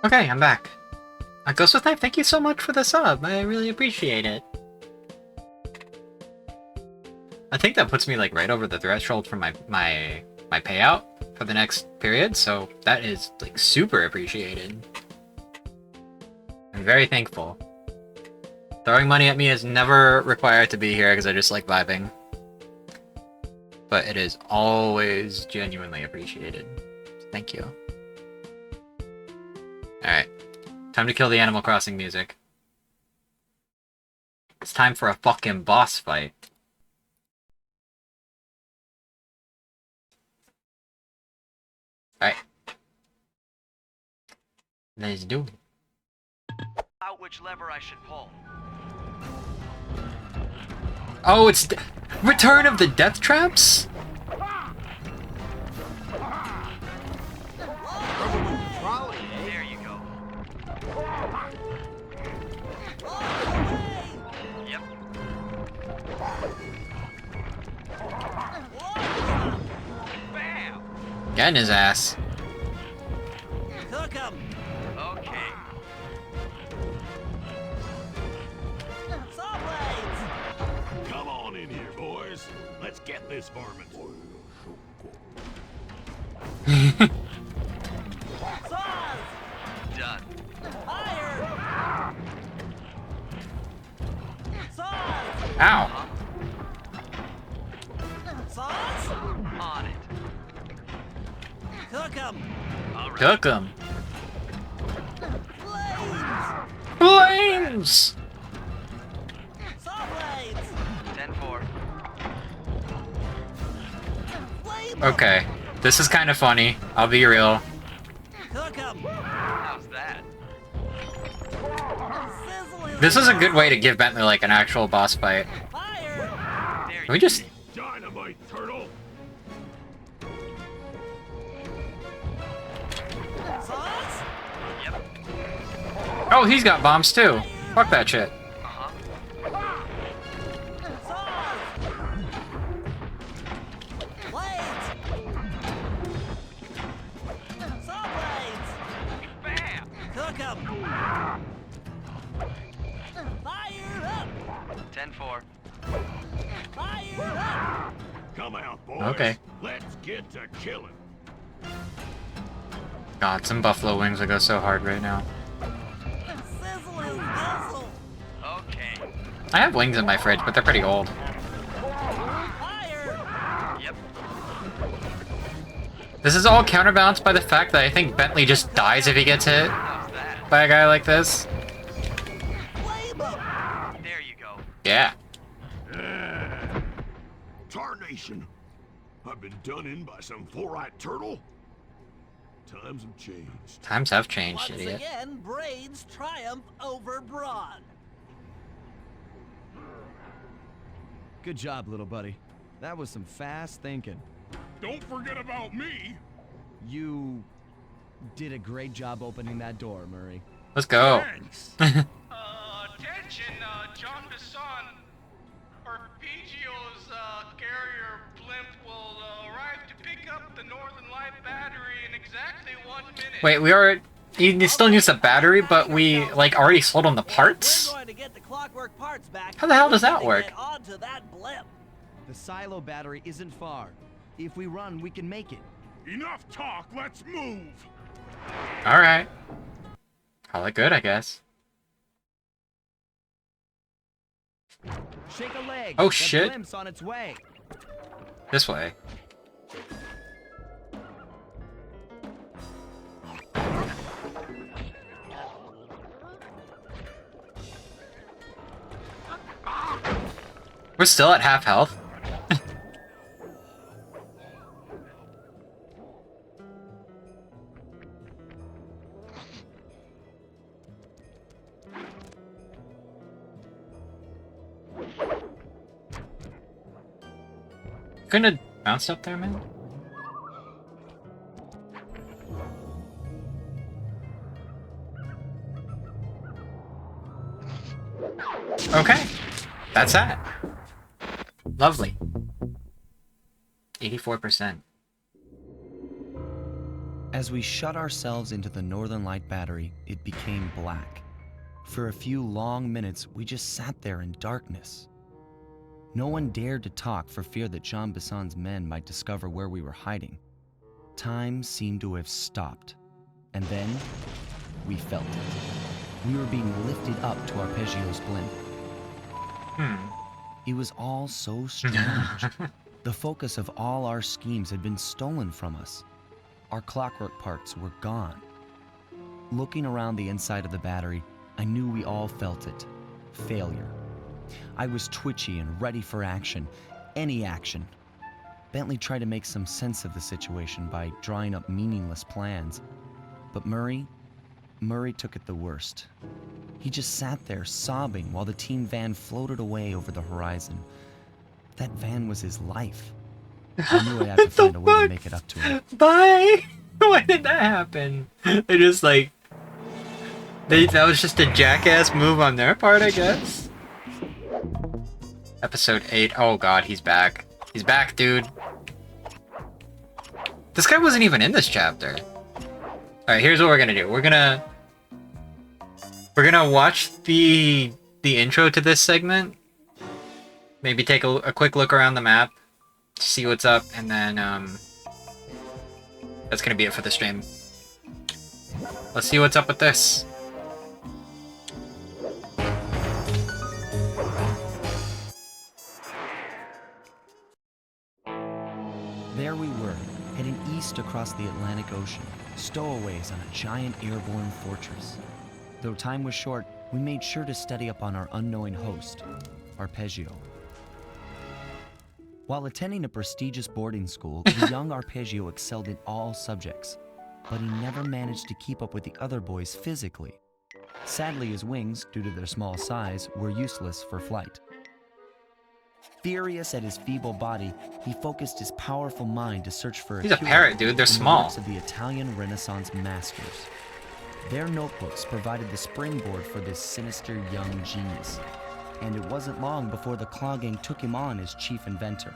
Okay, I'm back. Ghost with Knife, thank you so much for the sub. I really appreciate it. I think that puts me like right over the threshold for my payout for the next period, so that is like super appreciated. I'm very thankful. Throwing money at me is never required to be here because I just like vibing. But it is always genuinely appreciated. Thank you. Alright. Time to kill the Animal Crossing music. It's time for a fucking boss fight. Alright. Let's do it. Out which lever I should pull. Oh, it's Return of the Death Traps? There you go. Yep. Bam! Get in his ass. Cook 'em. Okay. Saw blades. Come on in here, boys. Let's get this varmint. Saws. Done. Fire. Saws. Ow. Saws. On it. Cook 'em. All right. Cook him. Blades. Flames! Saw blades. 10-4. Flame 'em. Okay. This is kind of funny. I'll be real. Cook 'em. How's that? Sizzle his This is a good way to give Bentley like an actual boss fight. fire. There Can we just... Dynamite, turtle. Saws. Yep. Oh, he's got bombs too. Fuck that shit. Uh-huh. Saws. Blades. Saw blades. Bam! Cook 'em. Fire up. 10-4. Fire up. Come out, boys. Okay. Let's get to killing. God, some buffalo wings would go so hard right now. Sizzle his guzzle. Okay. I have wings in my fridge, but they're pretty old. Fire. Yep. This is all counterbalanced by the fact that I think Bentley just dies if he gets hit How's that? by a guy like this. Flame 'em. There you go. Yeah. Tarnation. I've been done in by some four-eyed turtle. Times have changed. Times have changed, Once idiot. again, Braids triumph over Brawn. Good job, little buddy. That was some fast thinking. Don't forget about me. You did a great job opening that door, Murray. Let's go. Thanks. Attention, John Besson. Arpeggio's carrier blimp will arrive to pick up the Northern Light battery in exactly 1 minute. Wait, we are... He still needs a battery, but we, like, already sold on the parts? We're going to get the clockwork parts back. How the hell does We that need to work? Get onto that blimp. The silo battery isn't far. If we run, we can make it. Enough talk. Let's move. Alright. Call it good, I guess. Shake a leg. Oh, That shit. blimp's on its way. This way. We're still at half health. Couldn't have bounced up there, man? Okay. That's that. Lovely. 84%. As we shut ourselves into the Northern Light Battery, it became black. For a few long minutes, we just sat there in darkness. No one dared to talk for fear that Jean Bisson's men might discover where we were hiding. Time seemed to have stopped. And then, we felt it. We were being lifted up to Arpeggio's blimp. It was all so strange. The focus of all our schemes had been stolen from us. Our clockwork parts were gone. Looking around the inside of the battery, I knew we all felt it. Failure. I was twitchy and ready for action. Any action. Bentley tried to make some sense of the situation by drawing up meaningless plans. But Murray took it the worst. He just sat there sobbing while the team van floated away over the horizon. That van was his life. I knew I'd have to find a way to make it up to him. Bye! Why did that happen? They just like... that was just a jackass move on their part, I guess? Episode 8. Oh god, he's back. He's back, dude. This guy wasn't even in this chapter. Alright, here's what we're gonna do. We're gonna watch the intro to this segment. Maybe take a quick look around the map, see what's up, and then that's gonna be it for the stream. Let's see what's up with this. There we were, heading east across the Atlantic Ocean, stowaways on a giant airborne fortress. Though time was short, we made sure to study up on our unknowing host, Arpeggio. While attending a prestigious boarding school, the young Arpeggio excelled in all subjects, but he never managed to keep up with the other boys physically. Sadly, his wings, due to their small size, were useless for flight. Furious at his feeble body, he focused his powerful mind to search for He's a parrot, dude. They're small. works of the Italian Renaissance masters. Their notebooks provided the springboard for this sinister young genius, and it wasn't long before the Claw Gang took him on as chief inventor.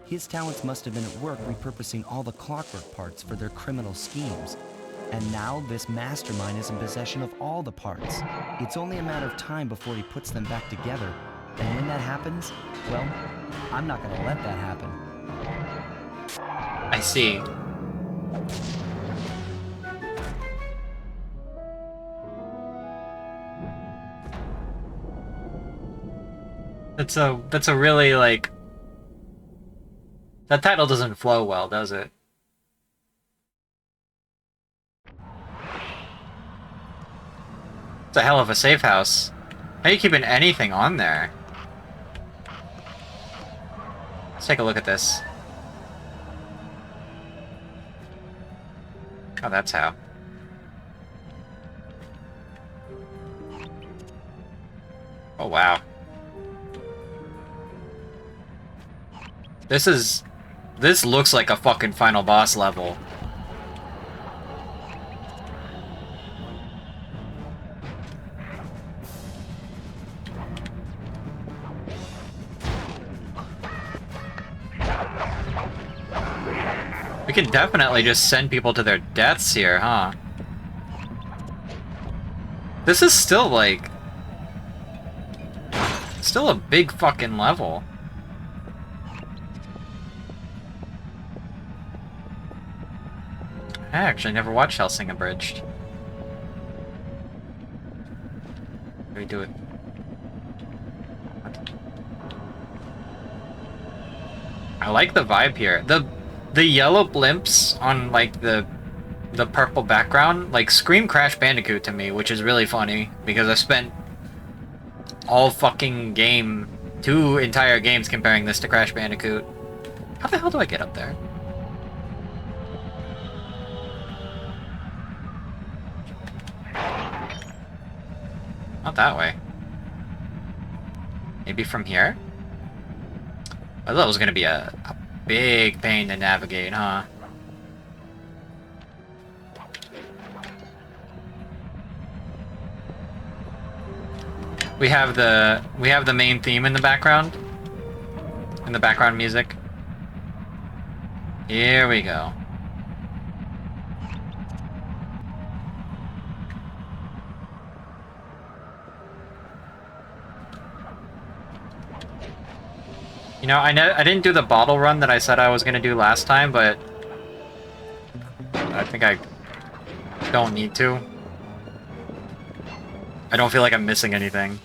His talents must have been at work repurposing all the clockwork parts for their criminal schemes. And now this mastermind is in possession of all the parts. It's only a matter of time before he puts them back together. And when that happens, well, I'm not gonna let that happen. I see. That's a really, like... That title doesn't flow well, does it? It's a hell of a safe house. How are you keeping anything on there? Let's take a look at this. Oh, that's how. Oh, wow. This looks like a fucking final boss level. We can definitely just send people to their deaths here, huh? This is still, like... Still a big fucking level. I actually never watched Hellsing Abridged. How do we do it? What? I like the vibe here. The yellow blimps on like the purple background like scream Crash Bandicoot to me, which is really funny because I spent all fucking game, 2 entire games comparing this to Crash Bandicoot. How the hell do I get up there? Not that way. Maybe from here? I thought it was gonna be a big pain to navigate, huh? We have the main theme in the background. In the background music. Here we go. You know, I didn't do the bottle run that I said I was gonna do last time, but I think I don't need to. I don't feel like I'm missing anything.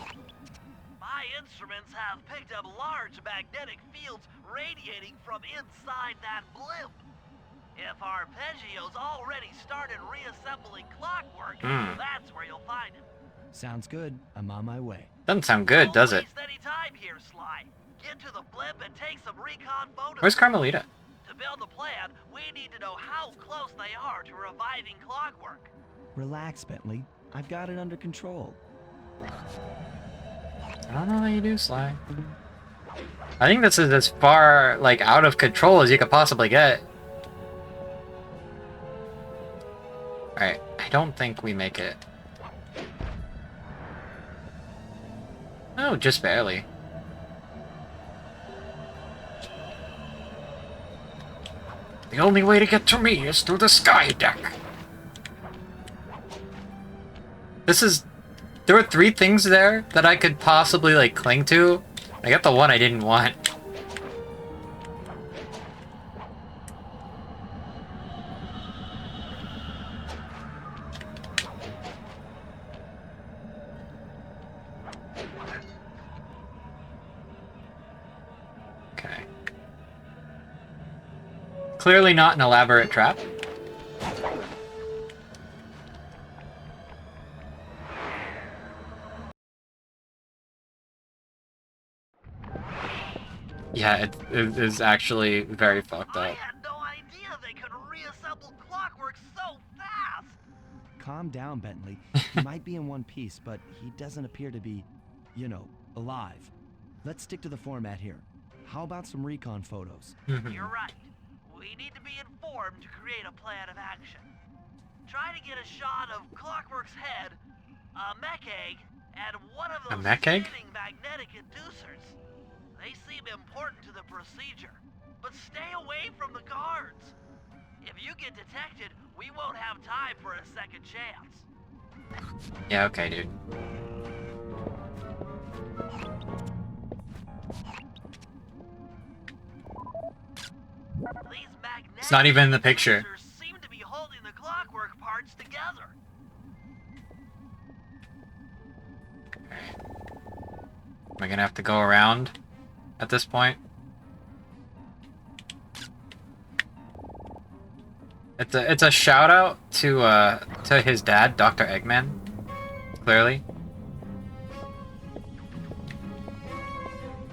My instruments have picked up large magnetic fields radiating from inside that blimp. If Arpeggio's already started reassembling clockwork, that's where you'll find him. Sounds good. I'm on my way. Doesn't sound good, does it? Don't waste any time here, Sly. Get to the blimp and take some recon photos. Where's Carmelita? To build the plan, we need to know how close they are to reviving clockwork. Relax, Bentley. I've got it under control. I don't know how you do, Sly. I think this is as far, like, out of control as you could possibly get. Alright, I don't think we make it. Oh, just barely. The only way to get to me is through the sky deck. This is... There were 3 things there that I could possibly, like, cling to. I got the one I didn't want. Okay. Clearly not an elaborate trap. Yeah, it is actually very fucked I up. had no idea they could reassemble clockwork so fast. Calm down, Bentley. He might be in one piece, but he doesn't appear to be, you know, alive. Let's stick to the format here. How about some recon photos? You're right. We need to be informed to create a plan of action. Try to get a shot of Clockwork's head, a mech egg, and one of A those mech egg? spinning magnetic inducers. They seem important to the procedure, but stay away from the guards. If you get detected, we won't have time for a second chance. Yeah, okay, dude. These magnetic It's not even in the picture. inducers seem to be holding the clockwork parts together. Am I gonna have to go around at this point? It's a shout out to his dad, Dr. Eggman. Clearly.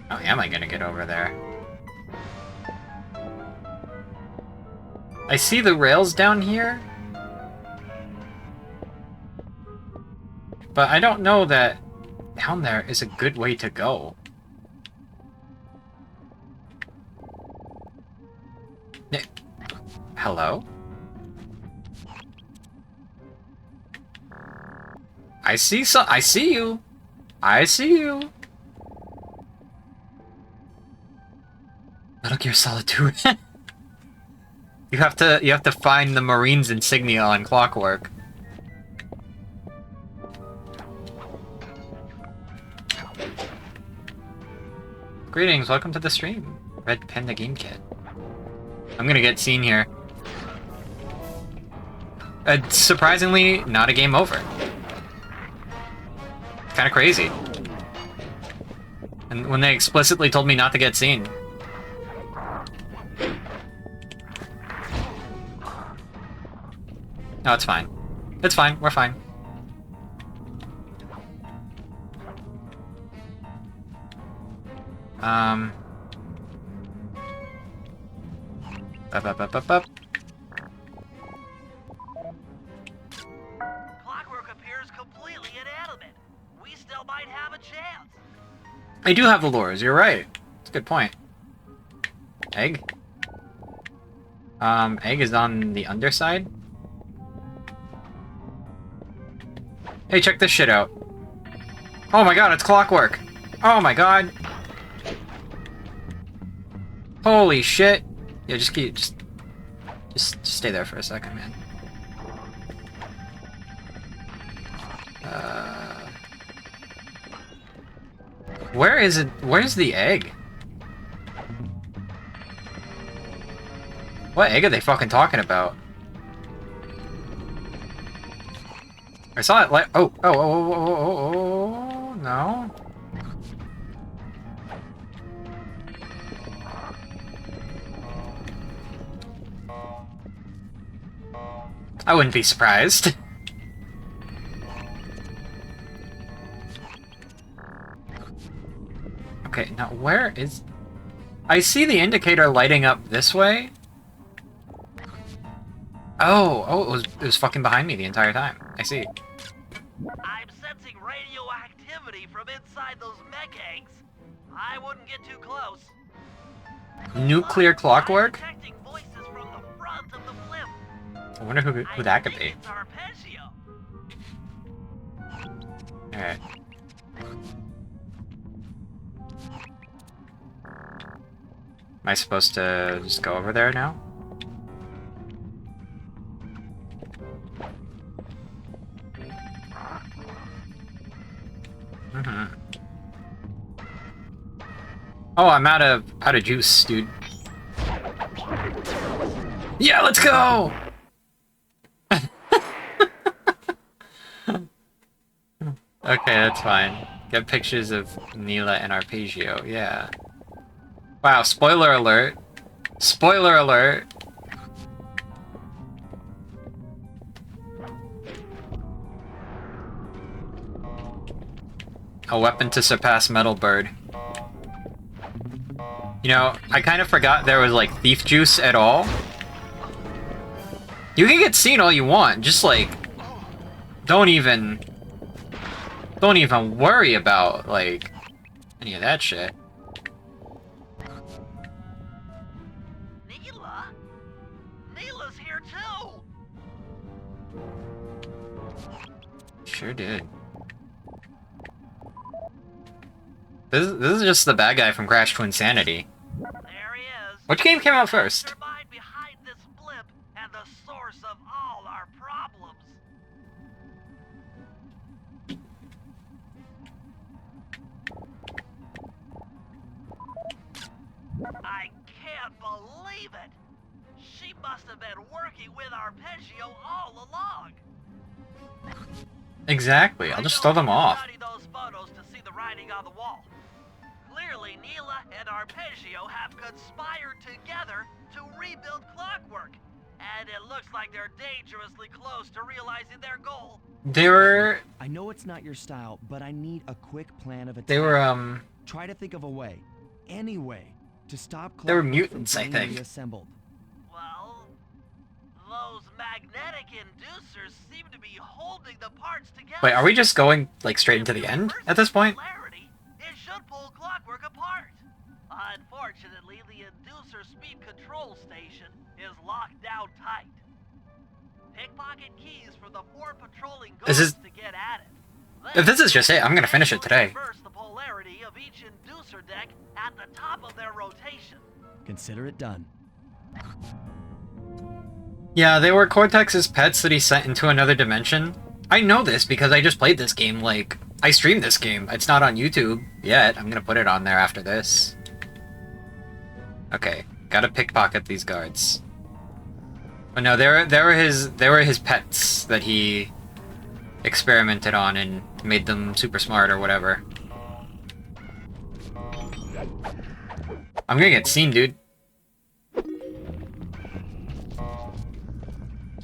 How am I gonna get over there? I see the rails down here, but I don't know that down there is a good way to go. Hello? I see you. I see you. Metal Gear Solid 2. You have to find the Marines insignia on Clockwork. Greetings, welcome to the stream. Red Panda Game Kit. I'm gonna get seen here. Surprisingly, not a game over. Kinda crazy. And when they explicitly told me not to get seen. No, it's fine. It's fine, we're fine. Up. Clockwork appears completely inanimate. We still might have a chance. I do have the lures, you're right. That's a good point. Egg? Egg is on the underside? Hey, check this shit out. Oh my god, it's Clockwork! Oh my god! Holy shit! Yeah, just stay there for a second, man. Where is it? Where's the egg? What egg are they fucking talking about? I saw it like oh no. I wouldn't be surprised. Okay, now where is... I see the indicator lighting up this way. Oh, it was fucking behind me the entire time. I see. I'm sensing radioactivity from inside those mech eggs. I wouldn't get too close. Nuclear clockwork? I'm detecting voices from the front of the blimp. I wonder who that could be. It's Arpeggio. Alright. Am I supposed to just go over there now? Oh, I'm out of juice, dude. Yeah, let's go! Okay, that's fine. Get pictures of Neela and Arpeggio, yeah. Wow, spoiler alert. Spoiler alert. A weapon to surpass Metal Bird. You know, I kind of forgot there was, like, thief juice at all. You can get seen all you want, just, like... Don't even worry about, like, any of that shit. Neela? Neela's here too! Sure did. This is just the bad guy from Crash to Insanity. There he is. Which game came out first? Mastermind behind this blimp and the source of all our problems. I can't believe it. She must have been working with Arpeggio all along. Exactly. I'll just throw them off. Study those photos to see the writing on the wall. Clearly, Neela and Arpeggio have conspired together to rebuild Clockwork, and it looks like they're dangerously close to realizing their goal. They were... I know it's not your style, but I need a quick plan of attack. They were, Try to think of a way, any way, to stop They were Clockwork mutants, from I being think. reassembled. Well, those magnetic inducers seem to be holding the parts together. Wait, are we just going, like, straight into the end at this point? Polarity, it should pull Clockwork apart. Unfortunately, the inducer speed control station is locked down tight. Pickpocket keys for the 4 patrolling guards Is this... to get at it. If this is just it, I'm gonna finish it today. Reverse the polarity of each inducer deck at the top of their rotation. Consider it done. Yeah, they were Cortex's pets that he sent into another dimension. I know this because I just played this game, like... I streamed this game. It's not on YouTube yet. I'm gonna put it on there after this. Okay, gotta pickpocket these guards. Oh no, they were his pets that he experimented on and made them super smart or whatever. I'm gonna get seen, dude.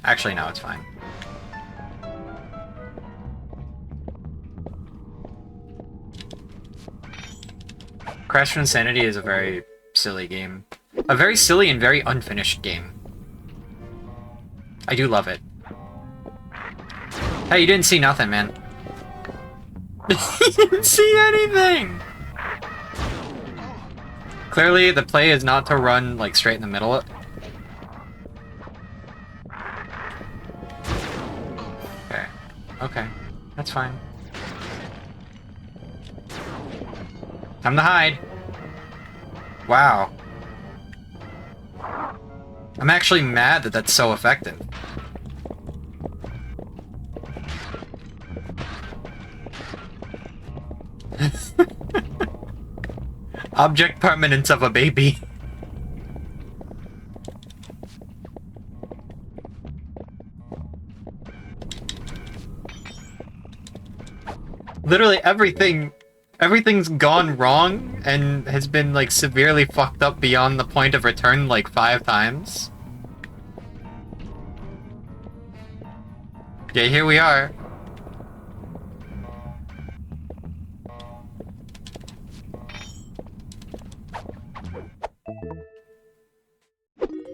Actually, no, it's fine. Crash to Insanity is a very silly game. A very silly and very unfinished game. I do love it. Hey, you didn't see nothing, man. You didn't see anything! Clearly, the play is not to run, like, straight in the middle. Okay. Okay. That's fine. Time to hide. Wow. I'm actually mad that that's so effective. Object permanence of a baby. literally everything's gone wrong and has been like severely fucked up beyond the point of return like 5 times. Yeah, here we are.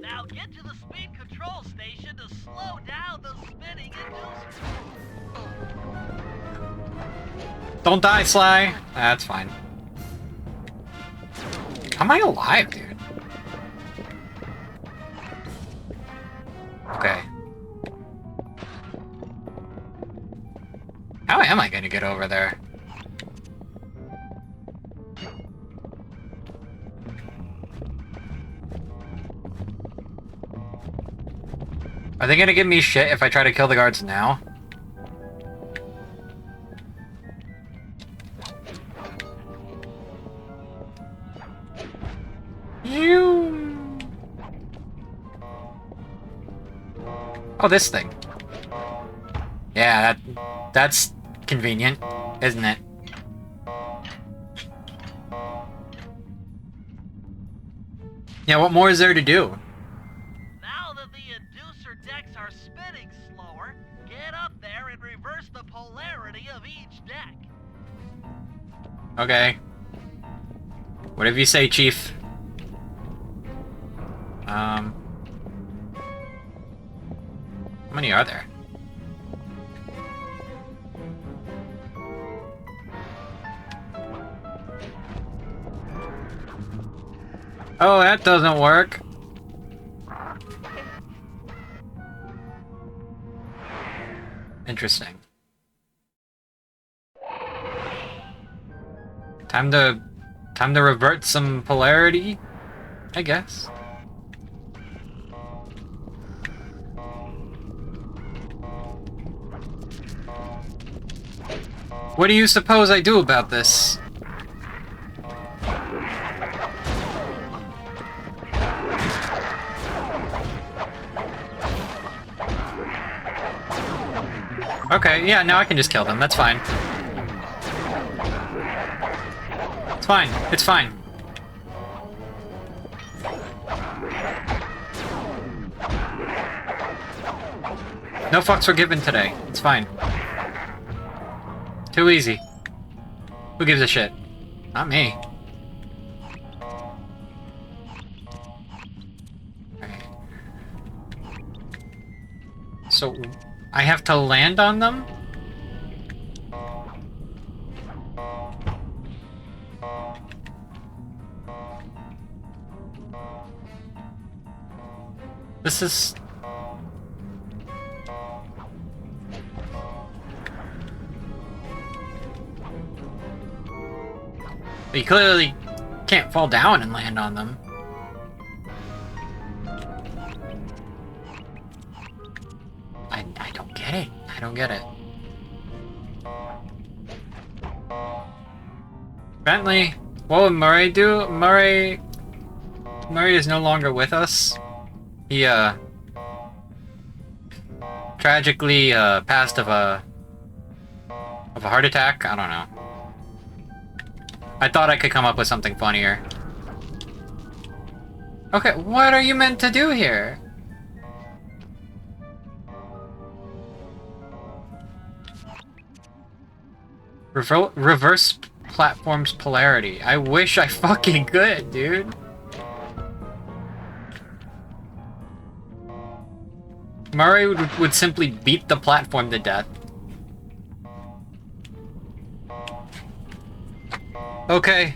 Now get to the speed control station to slow down the spinning inducer. Don't die, Sly. That's fine. How am I alive, dude? Okay. How am I gonna get over there? Are they gonna give me shit if I try to kill the guards now? Oh, this thing. Yeah, that's convenient, isn't it? Yeah, what more is there to do? Now that the inducer decks are spinning slower, get up there and reverse the polarity of each deck. Okay. Whatever you say, Chief. How many are there? Oh, that doesn't work. Interesting. Time to revert some polarity, I guess. What do you suppose I do about this? Okay, yeah, now I can just kill them. That's fine. It's fine. It's fine. No fucks were given today. It's fine. Too easy. Who gives a shit? Not me. Alright. So, I have to land on them? This is... But you clearly can't fall down and land on them. I don't get it. I don't get it. Bentley, what would Murray do? Murray is no longer with us. He, tragically, passed of a heart attack? I don't know. I thought I could come up with something funnier. Okay, what are you meant to do here? Reverse platform's polarity. I wish I fucking could, dude. Murray would simply beat the platform to death. Okay.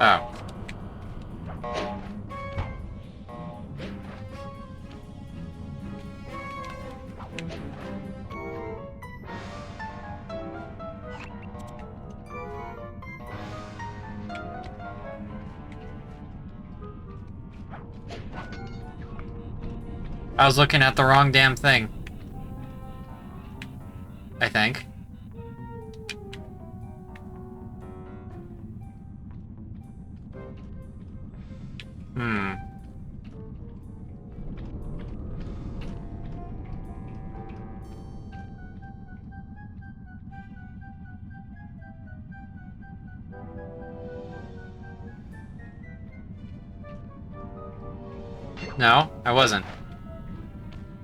Oh. I was looking at the wrong damn thing. I think. Hmm. No, I wasn't.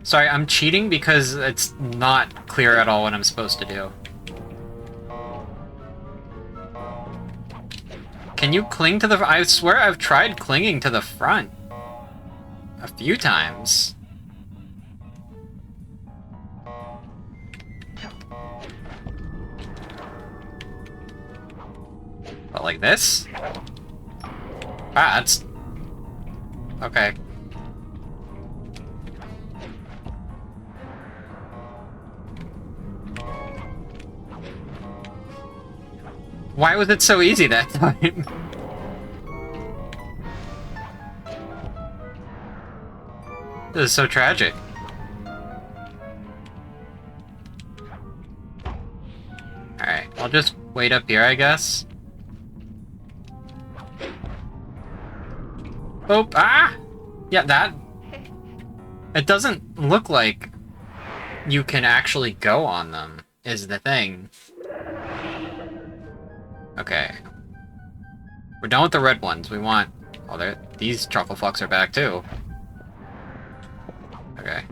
Sorry, I'm cheating because it's not clear at all what I'm supposed to do. Can you cling to the... I swear I've tried clinging to the front a few times. But like this? Ah, that's... Okay. Why was it so easy that time? This is so tragic. Alright, I'll just wait up here, I guess. Oh, ah! Yeah, that... It doesn't look like you can actually go on them, is the thing. Okay. We're done with the red ones. We want... Oh, these truffle fucks are back, too. Okay.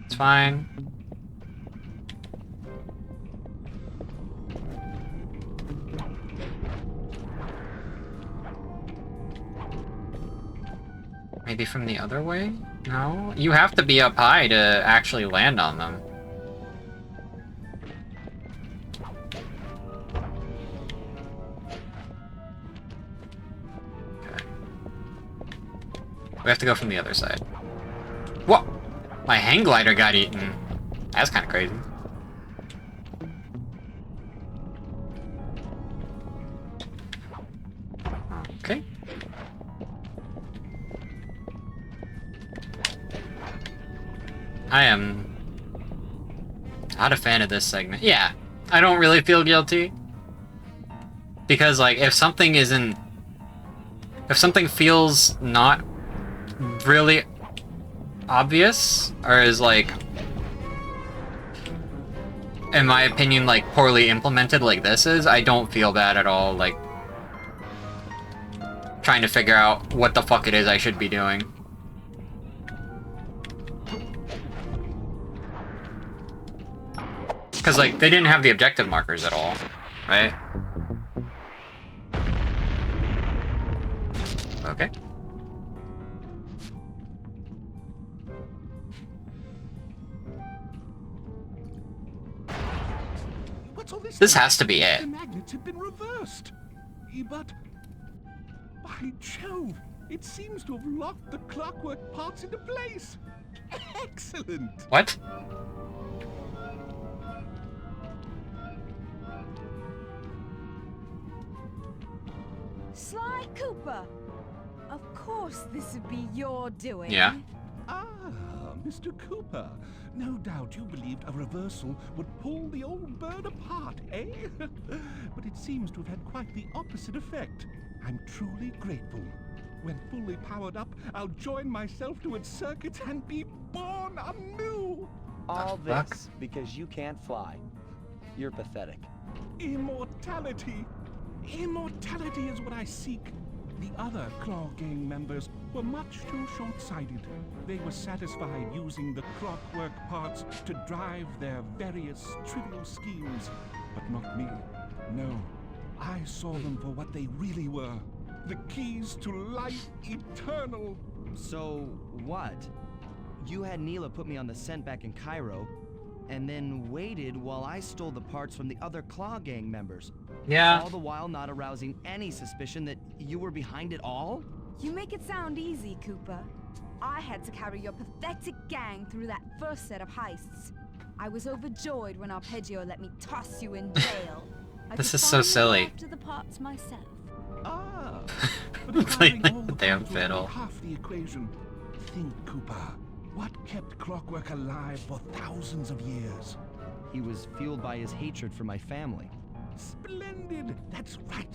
It's fine. Maybe from the other way? No? You have to be up high to actually land on them. Okay. We have to go from the other side. Whoa! My hang glider got eaten. That's kind of crazy. Okay. I am not a fan of this segment. Yeah, I don't really feel guilty. Because, like, if something isn't... If something feels not really obvious, or is, like, in my opinion, like, poorly implemented like this is, I don't feel bad at all, like, trying to figure out what the fuck it is I should be doing. Because, like, they didn't have the objective markers at all, right? Okay. What's all This has to be it. The magnets have been reversed. But... By Jove, it seems to have locked the clockwork parts into place. Excellent. What? Sly Cooper! Of course this would be your doing. Yeah. Ah, Mr. Cooper. No doubt you believed a reversal would pull the old bird apart, eh? But it seems to have had quite the opposite effect. I'm truly grateful. When fully powered up, I'll join myself to its circuits and be born anew. All fuck? this because you can't fly. You're pathetic. Immortality. Immortality is what I seek. The other Claw Gang members were much too short-sighted. They were satisfied using the clockwork parts to drive their various trivial schemes. But not me. No. I saw them for what they really were. The keys to life eternal. So, what? You had Neela put me on the scent back in Cairo, and then waited while I stole the parts from the other Claw Gang members. Yeah. All the while not arousing any suspicion that you were behind it all? You make it sound easy, Cooper. I had to carry your pathetic gang through that first set of heists. I was overjoyed when Arpeggio let me toss you in jail. This is so silly. After the parts myself. Ah. Playing But all the the damn parts were fiddle. half the equation. Think, Cooper. What kept clockwork alive for thousands of years? He was fueled by his hatred for my family. Splendid! That's right.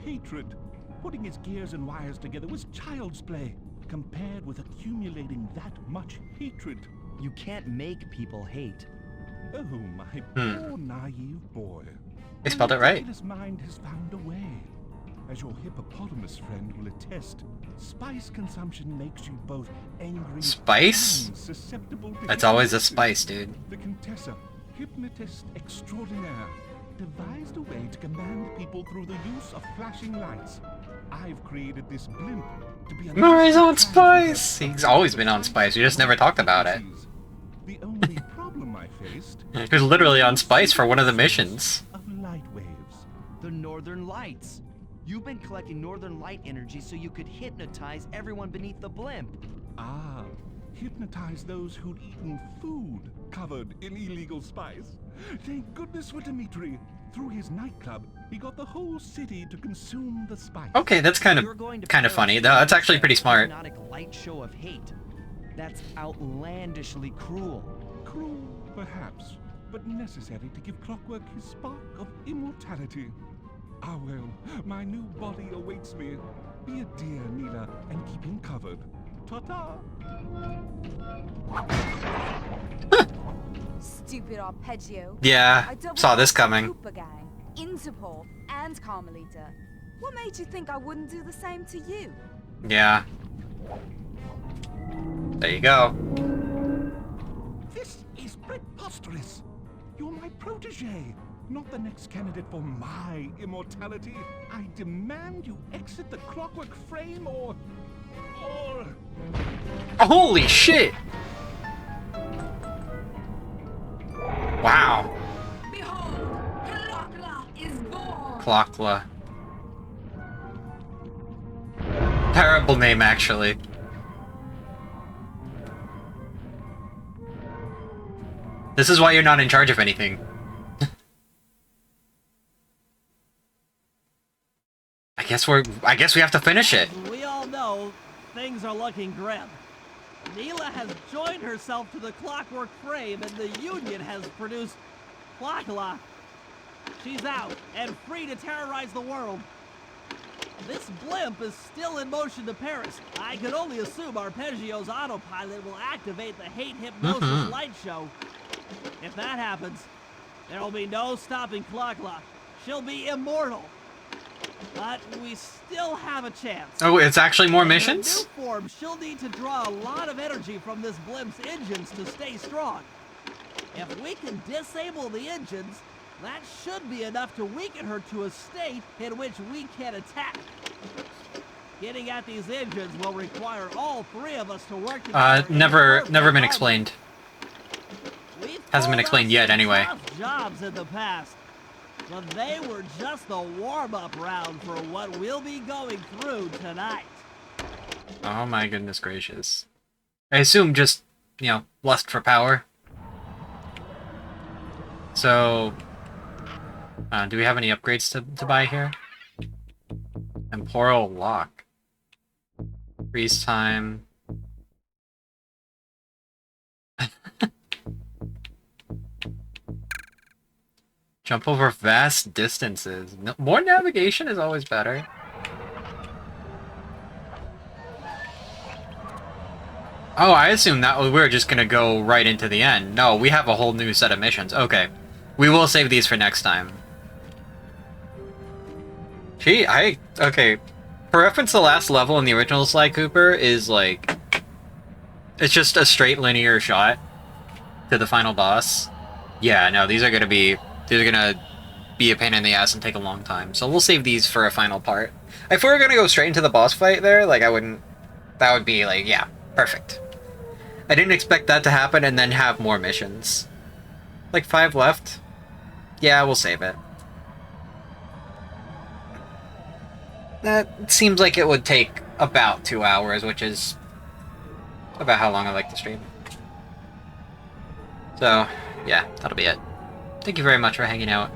hatred. Putting his gears and wires together was child's play, compared with accumulating that much hatred. You can't make people hate. Oh, my poor naive boy. They spelled it right. His mind has found a way. As your hippopotamus friend will attest, spice consumption makes you both angry Spice? and susceptible to That's always a hypnosis. spice, dude. The Contessa, hypnotist extraordinaire, devised a way to command people through the use of flashing lights. I've created this blimp to be a Murray's on spice! He's always been on spice, we just never talked about it. The only problem I faced He was literally on spice for one of the missions. of light waves. The Northern Lights. You've been collecting Northern Light energy so you could hypnotize everyone beneath the blimp. Ah, hypnotize those who'd eaten food covered in illegal spice. Thank goodness for Dimitri. Through his nightclub, he got the whole city to consume the spice. Okay, that's kind You're going to of funny. perish No, that's actually pretty in a smart. hypnotic light show of hate. That's outlandishly cruel. Cruel, perhaps, but necessary to give Clockwork his spark of immortality. Ah well, my new body awaits me. Be a dear, Nila, and keep him covered. Ta-ta! Stupid arpeggio. Yeah, I double saw this crossed the coming. Cooper gang, Interpol, and Carmelita. What made you think I wouldn't do the same to you? Yeah. There you go. This is preposterous. You're my protege, not the next candidate for my immortality. I demand you exit the Clockwork frame or... Holy shit! Wow. Behold, Kalakla is born! Clockla. Terrible name, actually. This is why you're not in charge of anything. I guess we have to finish it. As we all know, things are looking grim. Neela has joined herself to the Clockwork frame, and the Union has produced Clockla. She's out and free to terrorize the world. This blimp is still in motion to Paris. I can only assume Arpeggio's autopilot will activate the hate hypnosis light show. If that happens, there will be no stopping Clockla. She'll be immortal. But we still have a chance. Oh, it's actually more In her missions? new form, she'll need to draw a lot of energy from this blimp's engines to stay strong. If we can disable the engines, that should be enough to weaken her to a state in which we can attack. Getting at these engines will require all three of us to work together. in Never perfect been harmony. explained. We've Hasn't been pulled explained off yet, some anyway. tough jobs in the past, but they were just the warm-up round for what we'll be going through tonight. Oh my goodness gracious. I assume just, lust for power. So, do we have any upgrades to buy here? Temporal lock. Freeze time. Jump over vast distances. More navigation is always better. Oh, I assume that we were just gonna go right into the end. No, we have a whole new set of missions. Okay. We will save these for next time. Okay. For reference, the last level in the original Sly Cooper is like... It's just a straight linear shot to the final boss. Yeah, no, these are gonna be a pain in the ass and take a long time. So we'll save these for a final part. If we were gonna go straight into the boss fight there, like, I wouldn't... That would be, like, yeah, perfect. I didn't expect that to happen and then have more missions. Like 5 left? Yeah, we'll save it. That seems like it would take about 2 hours, which is about how long I like to stream. So, yeah, that'll be it. Thank you very much for hanging out.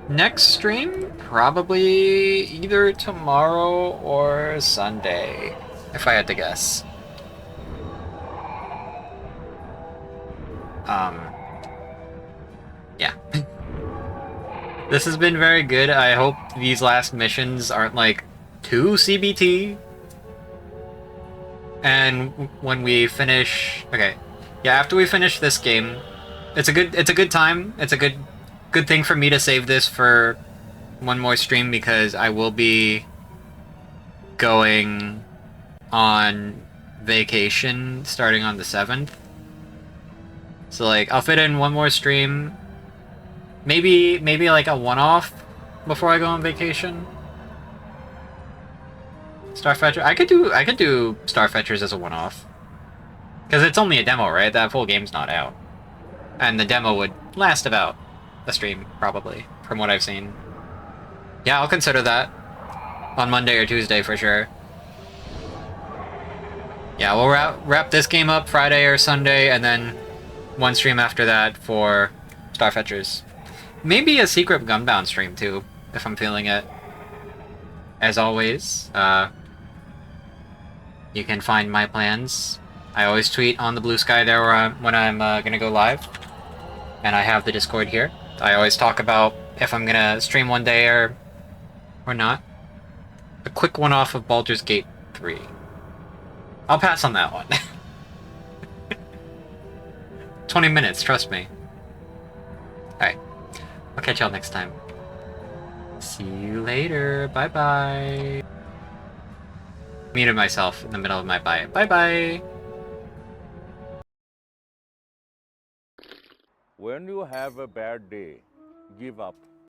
Next stream? Probably either tomorrow or Sunday, if I had to guess. Yeah. This has been very good. I hope these last missions aren't like too CBT. And when we finish, okay, yeah, after we finish this game, it's a good time. It's a good thing for me to save this for one more stream because I will be going on vacation starting on the 7th. So like I'll fit in one more stream. Maybe like a one-off before I go on vacation. Starfetcher. I could do Starfetchers as a one-off. Because it's only a demo, right? That full game's not out. And the demo would last about a stream, probably, from what I've seen. Yeah, I'll consider that. On Monday or Tuesday for sure. Yeah, we'll wrap this game up Friday or Sunday, and then one stream after that for Starfetchers. Maybe a secret Gunbound stream too, if I'm feeling it. As always, you can find my plans. I always tweet on the Blue Sky there when I'm gonna go live. And I have the Discord here. I always talk about if I'm gonna stream one day or not. A quick one-off of Baldur's Gate 3. I'll pass on that one. 20 minutes, trust me. Alright. I'll catch y'all next time. See you later. Bye-bye. Muted myself in the middle of my bye. Bye-bye. When you have a bad day, give up.